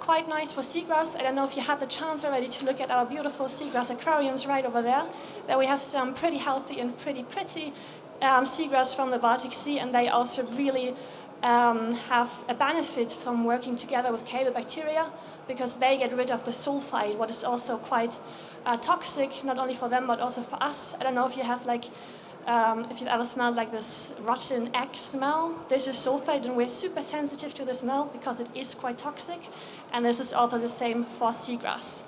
quite nice for seagrass. I don't know if you had the chance already to look at our beautiful seagrass aquariums right over there. There we have some pretty healthy and pretty seagrass from the Baltic Sea, and they also really have a benefit from working together with cable bacteria, because they get rid of the sulfide, what is also quite toxic, not only for them but also for us. I don't know if you have If you've ever smelled like this rotten egg smell, this is sulfate, and we're super sensitive to the smell because it is quite toxic. And this is also the same for seagrass.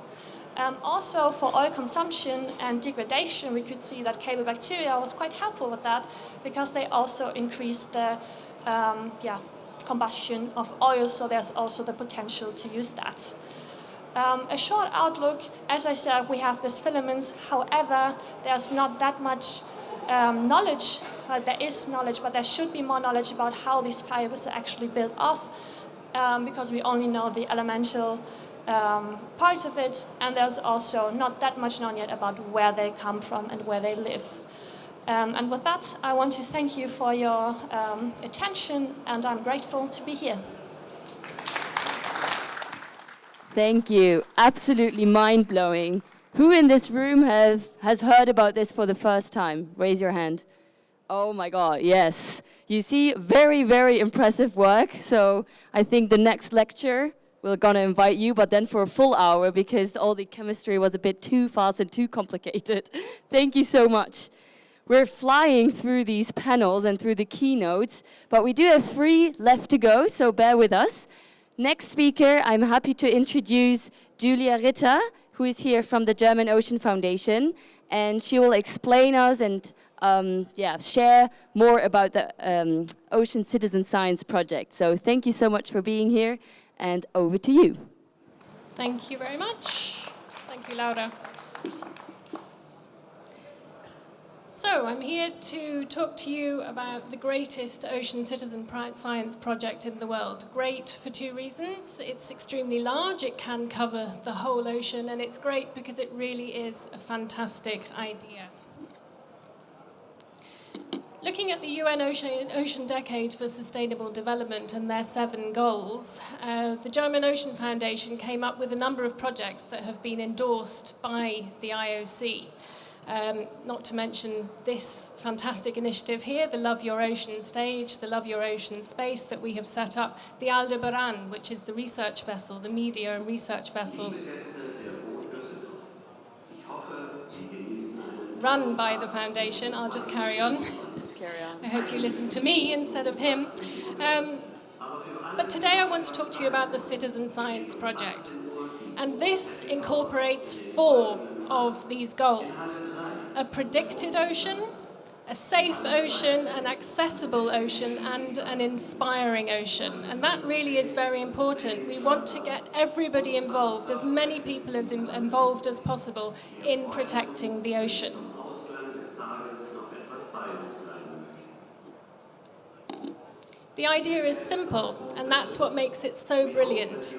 Also, for oil consumption and degradation, we could see that bacteria was quite helpful with that because they also increase the combustion of oil, so there's also the potential to use that. A short outlook, as I said, we have these filaments. However, there's not that much knowledge. There is knowledge, but there should be more knowledge about how these fibers are actually built off, because we only know the elemental parts of it, and there's also not that much known yet about where they come from and where they live. And with that, I want to thank you for your attention, and I'm grateful to be here. Thank you. Absolutely mind-blowing. Who in this room has heard about this for the first time? Raise your hand. Oh my God, yes. You see, very, very impressive work. So I think the next lecture, we're gonna invite you, but then for a full hour because all the chemistry was a bit too fast and too complicated. Thank you so much. We're flying through these panels and through the keynotes, but we do have 3 left to go, so bear with us. Next speaker, I'm happy to introduce Julia Ritter, who is here from the German Ocean Foundation, and she will explain us and share more about the Ocean Citizen Science Project. So thank you so much for being here, and over to you. Thank you very much. Thank you, Laura. So I'm here to talk to you about the greatest ocean citizen science project in the world. Great for 2 reasons. It's extremely large, it can cover the whole ocean, and it's great because it really is a fantastic idea. Looking at the UN Ocean Decade for Sustainable Development and their 7 goals, the German Ocean Foundation came up with a number of projects that have been endorsed by the IOC. Not to mention this fantastic initiative here, the Love Your Ocean stage, the Love Your Ocean space that we have set up, the Aldebaran, which is the research vessel, the media and research vessel run by the foundation. I'll just carry on. I hope you listen to me instead of him. But today I want to talk to you about the Citizen Science Project. And this incorporates 4 of these goals: a predicted ocean, a safe ocean, an accessible ocean, and an inspiring ocean. And that really is very important. We want to get everybody involved, as many people as involved as possible in protecting the ocean. The idea is simple, and that's what makes it so brilliant.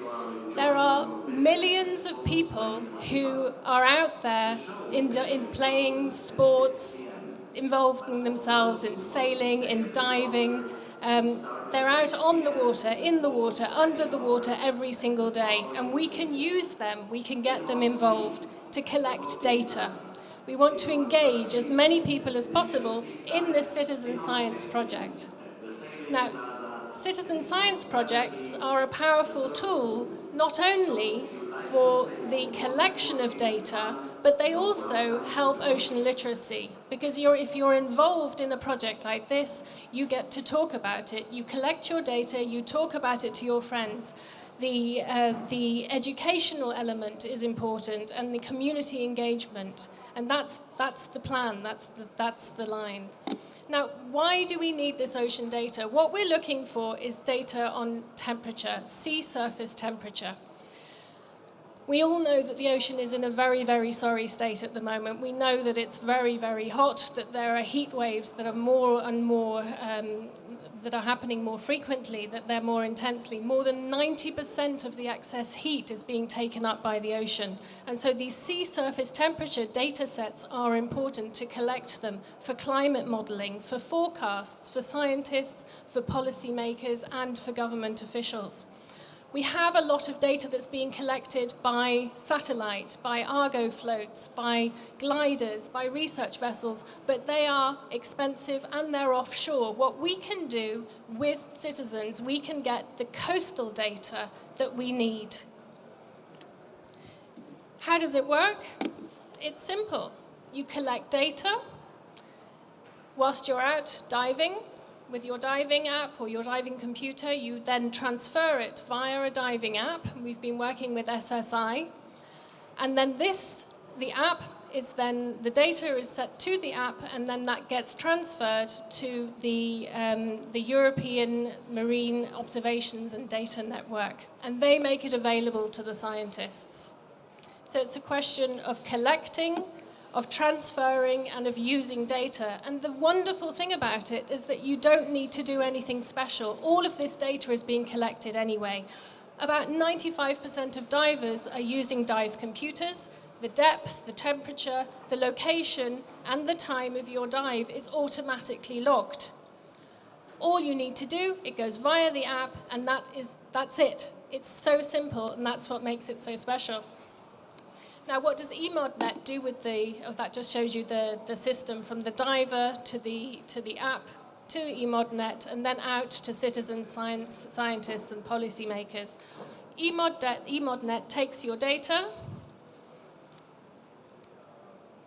There are millions of people who are out there in playing sports, involving themselves in sailing, in diving. They're out on the water, in the water, under the water every single day, and we can use them, we can get them involved to collect data. We want to engage as many people as possible in this citizen science project. Now, citizen science projects are a powerful tool not only for the collection of data, but they also help ocean literacy. Because if you're involved in a project like this, you get to talk about it. You collect your data, you talk about it to your friends. The educational element is important, and the community engagement. And that's the plan, that's the line. Now, why do we need this ocean data? What we're looking for is data on temperature, sea surface temperature. We all know that the ocean is in a very, very sorry state at the moment. We know that it's very, very hot, that there are heat waves that are more and more, that are happening more frequently, that they're more intensely. More than 90% of the excess heat is being taken up by the ocean. And so these sea surface temperature data sets are important to collect them for climate modeling, for forecasts, for scientists, for policymakers, and for government officials. We have a lot of data that's being collected by satellite, by Argo floats, by gliders, by research vessels, but they are expensive and they're offshore. What we can do with citizens, we can get the coastal data that we need. How does it work? It's simple. You collect data, whilst you're out diving, with your diving app or your diving computer, you then transfer it via a diving app. We've been working with SSI. And then the app is then, the data is set to the app, and then that gets transferred to the European Marine Observations and Data Network. And they make it available to the scientists. So it's a question of collecting, of transferring, and of using data. And the wonderful thing about it is that you don't need to do anything special. All of this data is being collected anyway. About 95% of divers are using dive computers. The depth, the temperature, the location, and the time of your dive is automatically logged. All you need to do, it goes via the app, and that's it. It's so simple, and that's what makes it so special. Now, what does eModNet do with that just shows you the system from the diver to the app, to eModNet, and then out to citizen scientists and policymakers. eModNet takes your data,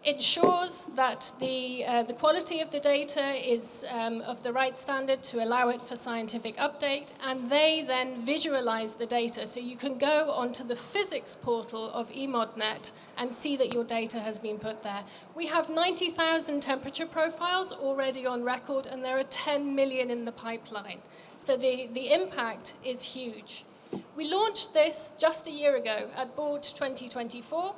ensures that the quality of the data is of the right standard to allow it for scientific update, and they then visualize the data. So you can go onto the physics portal of eModNet and see that your data has been put there. We have 90,000 temperature profiles already on record, and there are 10 million in the pipeline. So the impact is huge. We launched this just a year ago at Board 2024.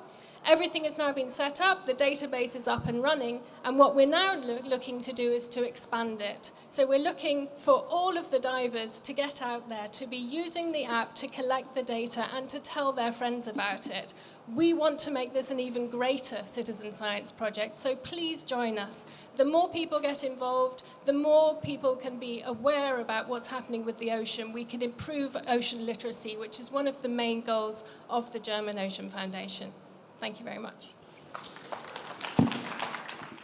Everything has now been set up, the database is up and running, and what we're now looking to do is to expand it. So we're looking for all of the divers to get out there, to be using the app to collect the data and to tell their friends about it. We want to make this an even greater citizen science project, so please join us. The more people get involved, the more people can be aware about what's happening with the ocean. We can improve ocean literacy, which is one of the main goals of the German Ocean Foundation. Thank you very much.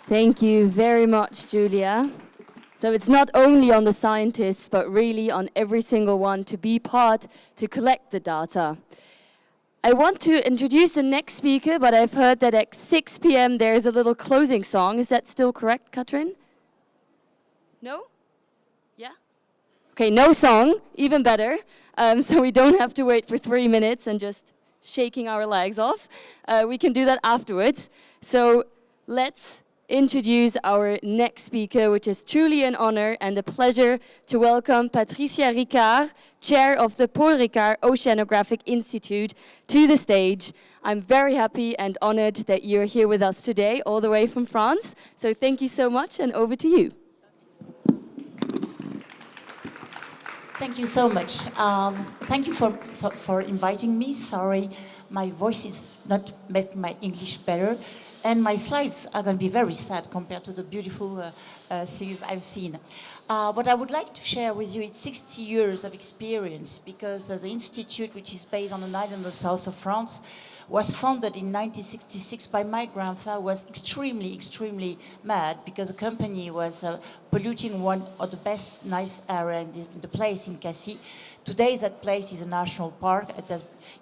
Thank you very much, Julia. So it's not only on the scientists, but really on every single one to be part, to collect the data. I want to introduce the next speaker, but I've heard that at 6 p.m. there is a little closing song. Is that still correct, Katrin? No? Yeah? Okay, no song, even better. So we don't have to wait for 3 minutes and just shaking our legs off. We can do that afterwards. So let's introduce our next speaker, which is truly an honor and a pleasure to welcome Patricia Ricard, Chair of the Paul Ricard Oceanographic Institute, to the stage. I'm very happy and honored that you're here with us today, all the way from France. So thank you so much, and over to you. Thank you so much. Thank you for inviting me. Sorry, my voice is not make my English better. And my slides are going to be very sad compared to the beautiful things I've seen. What I would like to share with you is 60 years of experience, because the institute, which is based on an island in the south of France, was founded in 1966 by my grandfather, was extremely mad because the company was polluting one of the best nice area in the place in Cassis. Today that place is a national park.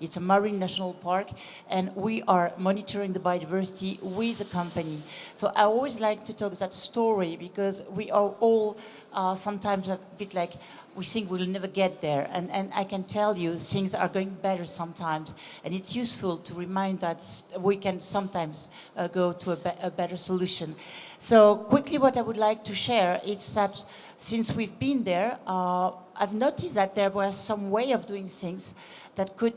It's a marine national park, and we are monitoring the biodiversity with the company. So I always like to talk that story, because we are all sometimes a bit like, we think we'll never get there. And I can tell you, things are going better sometimes. And it's useful to remind that we can sometimes go to a better solution. So quickly, what I would like to share is that since we've been there, I've noticed that there was some way of doing things that could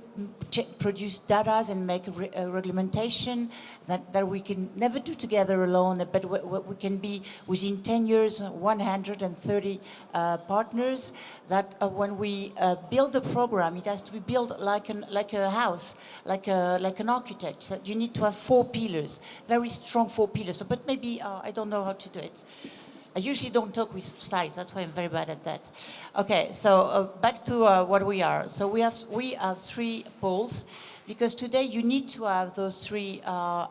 produce data and make a regulation that we can never do together alone, but we can be within 10 years, 130 partners, that when we build a program, it has to be built like a house, like an architect. So you need to have 4 pillars, very strong 4 pillars. So, but maybe I don't know how to do it. I usually don't talk with slides, that's why I'm very bad at that. Okay, so back to what we are. So we have 3 poles. because today you need to have those three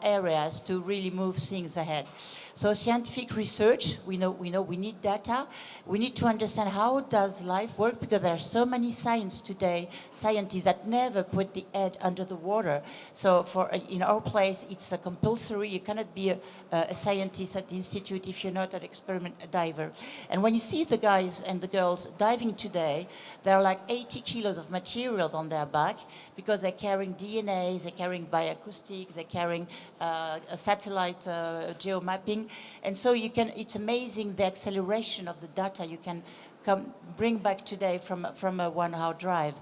areas to really move things ahead. So scientific research, we know we need data. We need to understand how does life work, because there are so many scientists that never put the head under the water. So in our place, it's compulsory. You cannot be a scientist at the institute if you're not an experiment diver. And when you see the guys and the girls diving today, there are like 80 kilos of materials on their back, because they're carrying DNA, they're carrying bioacoustics, they're carrying a satellite geomapping. And so it's amazing the acceleration of the data you can bring back today from a 1 hour drive.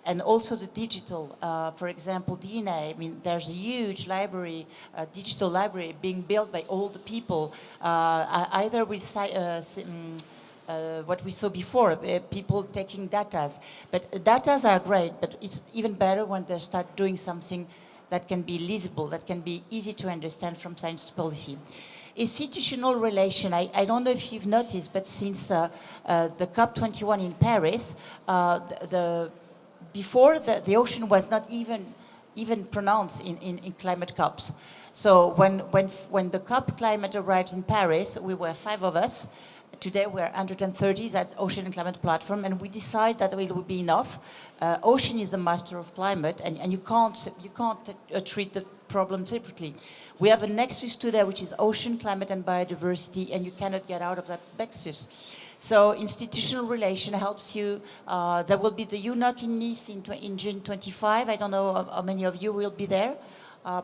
And also the digital, for example, DNA. I mean, there's a huge library, digital library being built by all the people, either with what we saw before, people taking datas. But datas are great, but it's even better when they start doing something that can be legible, that can be easy to understand from science to policy. Institutional relation, I don't know if you've noticed, but since the COP21 in Paris, before the ocean was not even pronounced in climate COPs. So when the COP climate arrived in Paris, we were 5 of us. Today we're 130, that's Ocean and Climate Platform, and we decide that it will be enough. Ocean is the master of climate, and you can't treat the problem separately. We have a nexus today, which is ocean, climate, and biodiversity, and you cannot get out of that nexus. So institutional relation helps you. There will be the UNOC in Nice in June 25. I don't know how many of you will be there.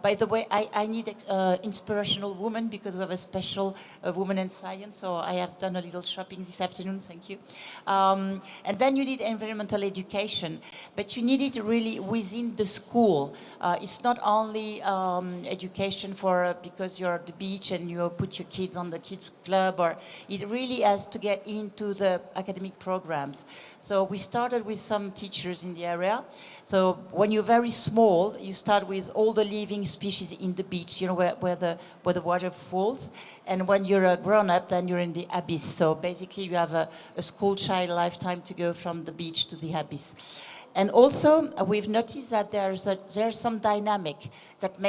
By the way, I need inspirational woman, because we have a special woman in science, so I have done a little shopping this afternoon, thank you. And then you need environmental education, but you need it really within the school. It's not only education because you're at the beach and you put your kids on the kids club, or it really has to get into the academic programs. So we started with some teachers in the area. So when you're very small, you start with all the living species in the beach, you know, where the water falls. And when you're a grown-up, then you're in the abyss. So basically you have a school child lifetime to go from the beach to the abyss. And also, we've noticed that there's some dynamic that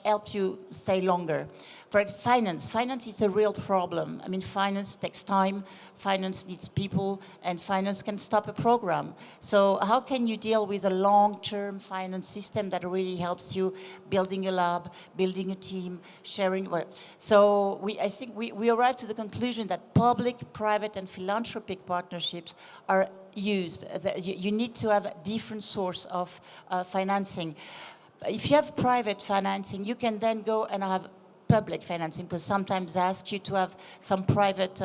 helps you stay longer. For finance is a real problem. I mean, finance takes time, finance needs people, and finance can stop a program. So how can you deal with a long-term finance system that really helps you building a lab, building a team, sharing? So I think we arrived to the conclusion that public, private, and philanthropic partnerships are used. You need to have a different source of financing. If you have private financing, you can then go and have public financing, because sometimes they ask you to have some private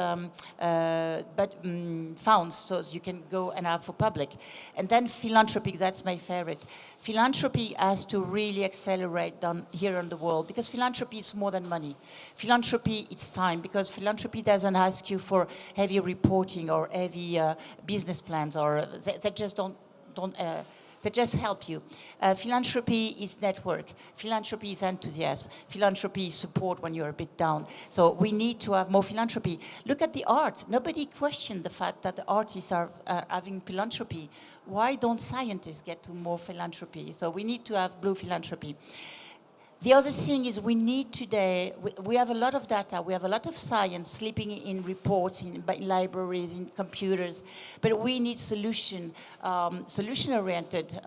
funds, so you can go and have for public. And then philanthropic, that's my favorite. Philanthropy has to really accelerate down here in the world, because philanthropy is more than money. Philanthropy, it's time, because philanthropy doesn't ask you for heavy reporting or heavy business plans, or they just don't they just help you. Philanthropy is network. Philanthropy is enthusiasm. Philanthropy is support when you're a bit down. So we need to have more philanthropy. Look at the art. Nobody questioned the fact that the artists are having philanthropy. Why don't scientists get to more philanthropy? So we need to have blue philanthropy. The other thing is we need today, we have a lot of data, we have a lot of science sleeping in reports, in libraries, in computers, but we need solution-oriented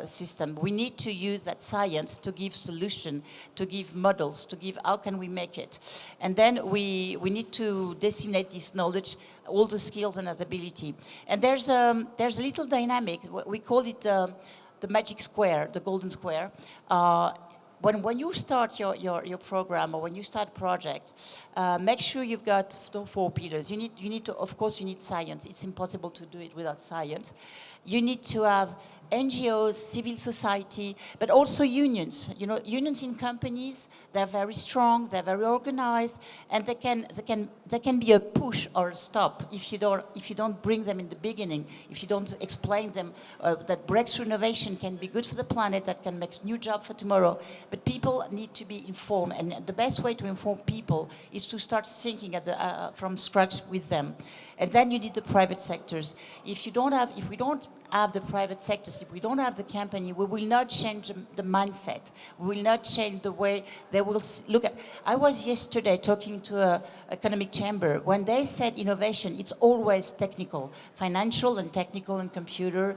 system. We need to use that science to give solution, to give models, to give how can we make it. And then we need to disseminate this knowledge, all the skills and ability. And there's a little dynamic, we call it the magic square, the golden square. When you start your program, or when you start a project, make sure you've got 4 pillars. You need to, of course, you need science. It's impossible to do it without science. You need to have NGOs, civil society, but also unions. You know, unions in companies, they're very strong, they're very organized, and they can be a push or a stop if you don't bring them in the beginning, if you don't explain them that breakthrough innovation can be good for the planet, that can make new jobs for tomorrow. But people need to be informed, and the best way to inform people is to start thinking from scratch with them. And then you need the private sectors. If we don't have the private sector, if we don't have the company, we will not change the mindset. We will not change the way they will look at. I was yesterday talking to an economic chamber. When they said innovation, it's always technical, financial and technical and computer.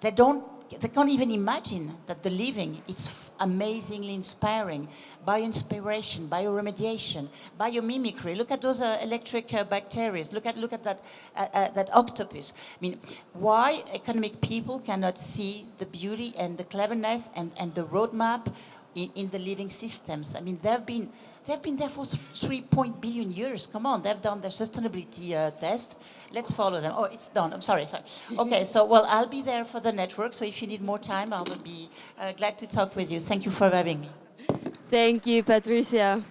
They can't even imagine that the living is amazingly inspiring. Bio-inspiration, bioremediation, biomimicry. Look at those electric bacteria. Look at that octopus. I mean, why economic people cannot see the beauty and the cleverness and the roadmap in the living systems? I mean, they've been there for 3 billion years. Come on, they've done their sustainability test. Let's follow them. Oh, it's done. I'm sorry. Okay, so, well, I'll be there for the network. So if you need more time, I will be glad to talk with you. Thank you for having me. Thank you, Patricia.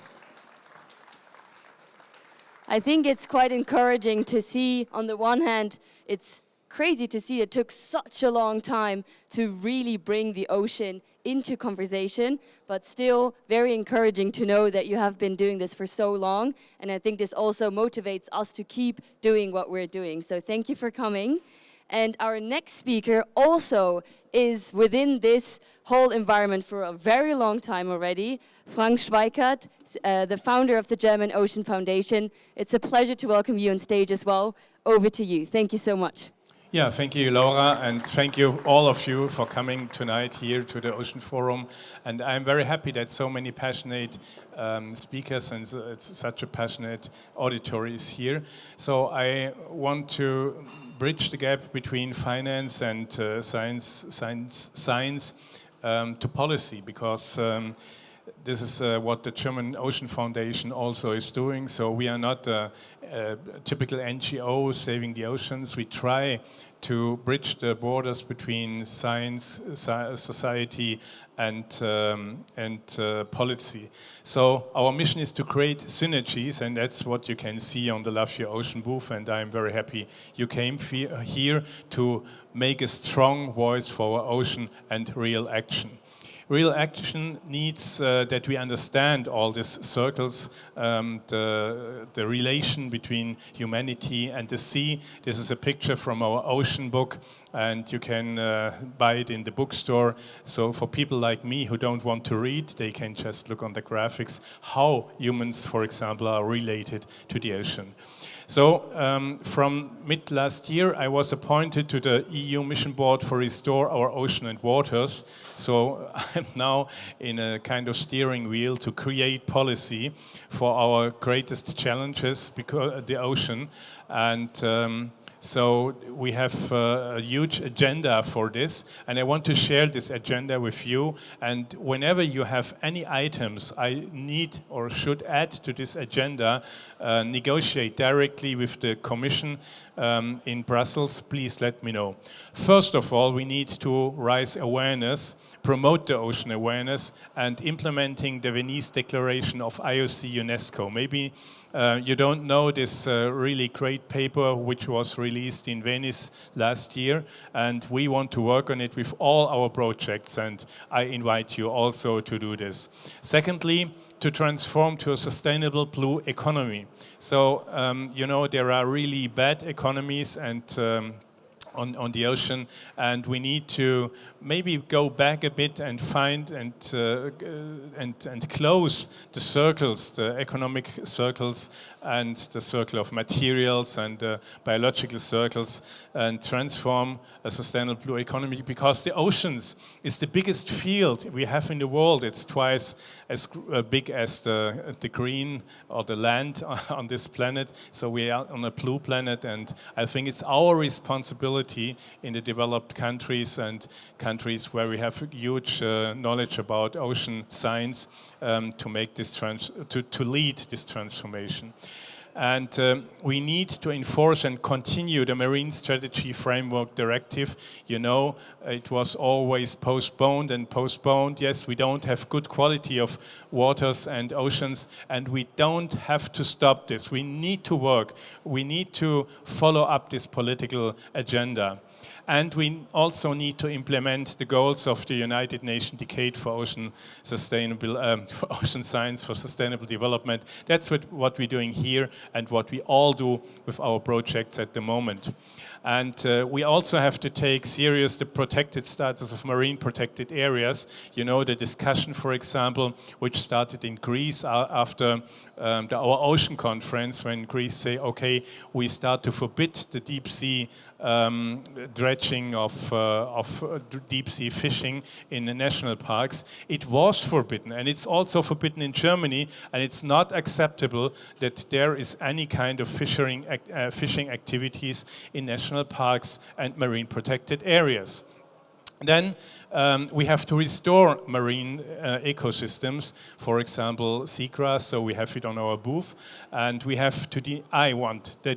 I think it's quite encouraging to see, on the one hand, it's crazy to see it took such a long time to really bring the ocean into conversation, but still very encouraging to know that you have been doing this for so long. And I think this also motivates us to keep doing what we're doing. So thank you for coming. And our next speaker also is within this whole environment for a very long time already, Frank Schweikart, the founder of the German Ocean Foundation. It's a pleasure to welcome you on stage as well. Over to you. Thank you so much. Yeah, thank you, Laura, and thank you, all of you, for coming tonight here to the Ocean Forum. And I'm very happy that so many passionate speakers and it's such a passionate auditory is here. So I want to bridge the gap between finance and science to policy, because this is what the German Ocean Foundation also is doing. So we are not a typical NGO saving the oceans. We try to bridge the borders between science, society, and policy. So our mission is to create synergies, and that's what you can see on the Love Your Ocean booth. And I'm very happy you came here to make a strong voice for our ocean and real action. Real action needs that we understand all these circles, the relation between humanity and the sea. This is a picture from our ocean book, and you can buy it in the bookstore. So for people like me who don't want to read, they can just look on the graphics how humans, for example, are related to the ocean. So from mid last year, I was appointed to the EU Mission Board for Restore Our Ocean and Waters. So I'm now in a kind of steering wheel to create policy for our greatest challenges, because the ocean. And so we have a huge agenda for this, and I want to share this agenda with you. And whenever you have any items I need or should add to this agenda, negotiate directly with the Commission in Brussels, please let me know. First of all, we need to raise awareness, promote the ocean awareness, and implementing the Venice Declaration of IOC UNESCO. Maybe you don't know this really great paper which was released in Venice last year, and we want to work on it with all our projects, and I invite you also to do this. Secondly, to transform to a sustainable blue economy. So, you know, there are really bad economies and on the ocean, and we need to maybe go back a bit and find and close the circles, the economic circles and the circle of materials and biological circles, and transform a sustainable blue economy, because the oceans is the biggest field we have in the world. It's twice as big as the green or the land on this planet. So we are on a blue planet, and I think it's our responsibility in the developed countries and countries where we have huge knowledge about ocean science to make this to lead this transformation. And we need to enforce and continue the Marine Strategy Framework Directive. You know, it was always postponed and postponed. Yes, we don't have good quality of waters and oceans, and we don't have to stop this. We need to work. We need to follow up this political agenda. And we also need to implement the goals of the United Nations Decade for Ocean for Ocean Science for Sustainable Development. That's what we're doing here and what we all do with our projects at the moment. And we also have to take serious the protected status of marine protected areas. You know, the discussion, for example, which started in Greece after our ocean conference, when Greece say, okay, we start to forbid the deep sea dredging of deep sea fishing in the national parks. It was forbidden, and it's also forbidden in Germany, and it's not acceptable that there is any kind of fishing activities in national parks and marine protected areas. Then we have to restore marine ecosystems, for example, seagrass, so we have it on our booth, and we have to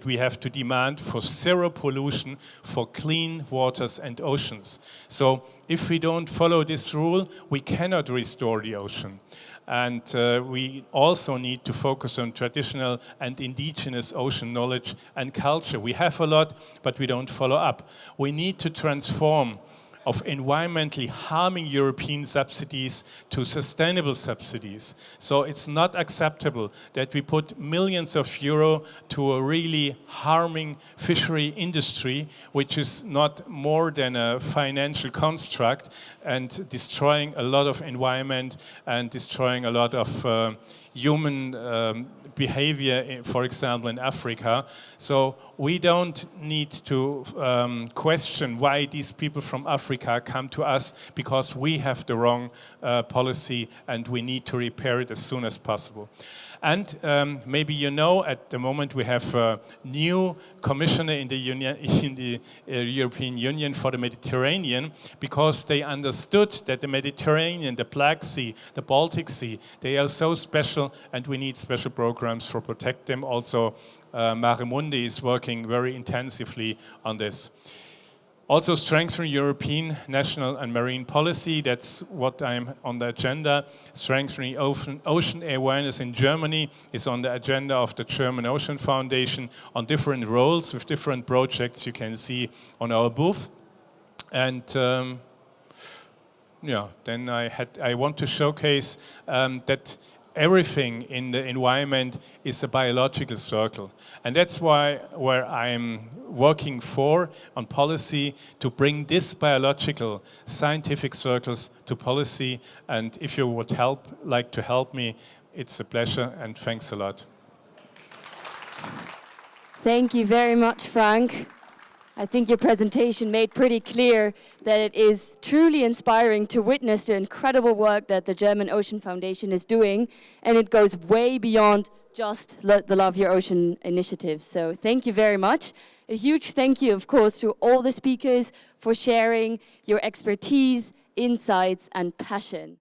we have to demand for zero pollution for clean waters and oceans. So if we don't follow this rule, we cannot restore the ocean. And we also need to focus on traditional and indigenous ocean knowledge and culture. We have a lot, but we don't follow up. We need to transform of environmentally harming European subsidies to sustainable subsidies. So it's not acceptable that we put millions of euro to a really harming fishery industry, which is not more than a financial construct and destroying a lot of environment and destroying a lot of human behavior, for example, in Africa. So we don't need to question why these people from Africa come to us, because we have the wrong policy and we need to repair it as soon as possible. And maybe you know, at the moment we have a new commissioner in the European Union for the Mediterranean, because they understood that the Mediterranean, the Black Sea, the Baltic Sea, they are so special and we need special programs for protect them. Also, Mare Mundi is working very intensively on this. Also strengthen European national and marine policy. That's what I'm on the agenda. Strengthening ocean awareness in Germany is on the agenda of the German Ocean Foundation on different roles with different projects you can see on our booth. And then I want to showcase that everything in the environment is a biological circle. And that's where I'm working on policy to bring this biological scientific circles to policy. And if you would like to help me, it's a pleasure, and thanks a lot. Thank you very much, Frank. I think your presentation made pretty clear that it is truly inspiring to witness the incredible work that the German Ocean Foundation is doing, and it goes way beyond just the Love Your Ocean initiative. So thank you very much. A huge thank you, of course, to all the speakers for sharing your expertise, insights, and passion.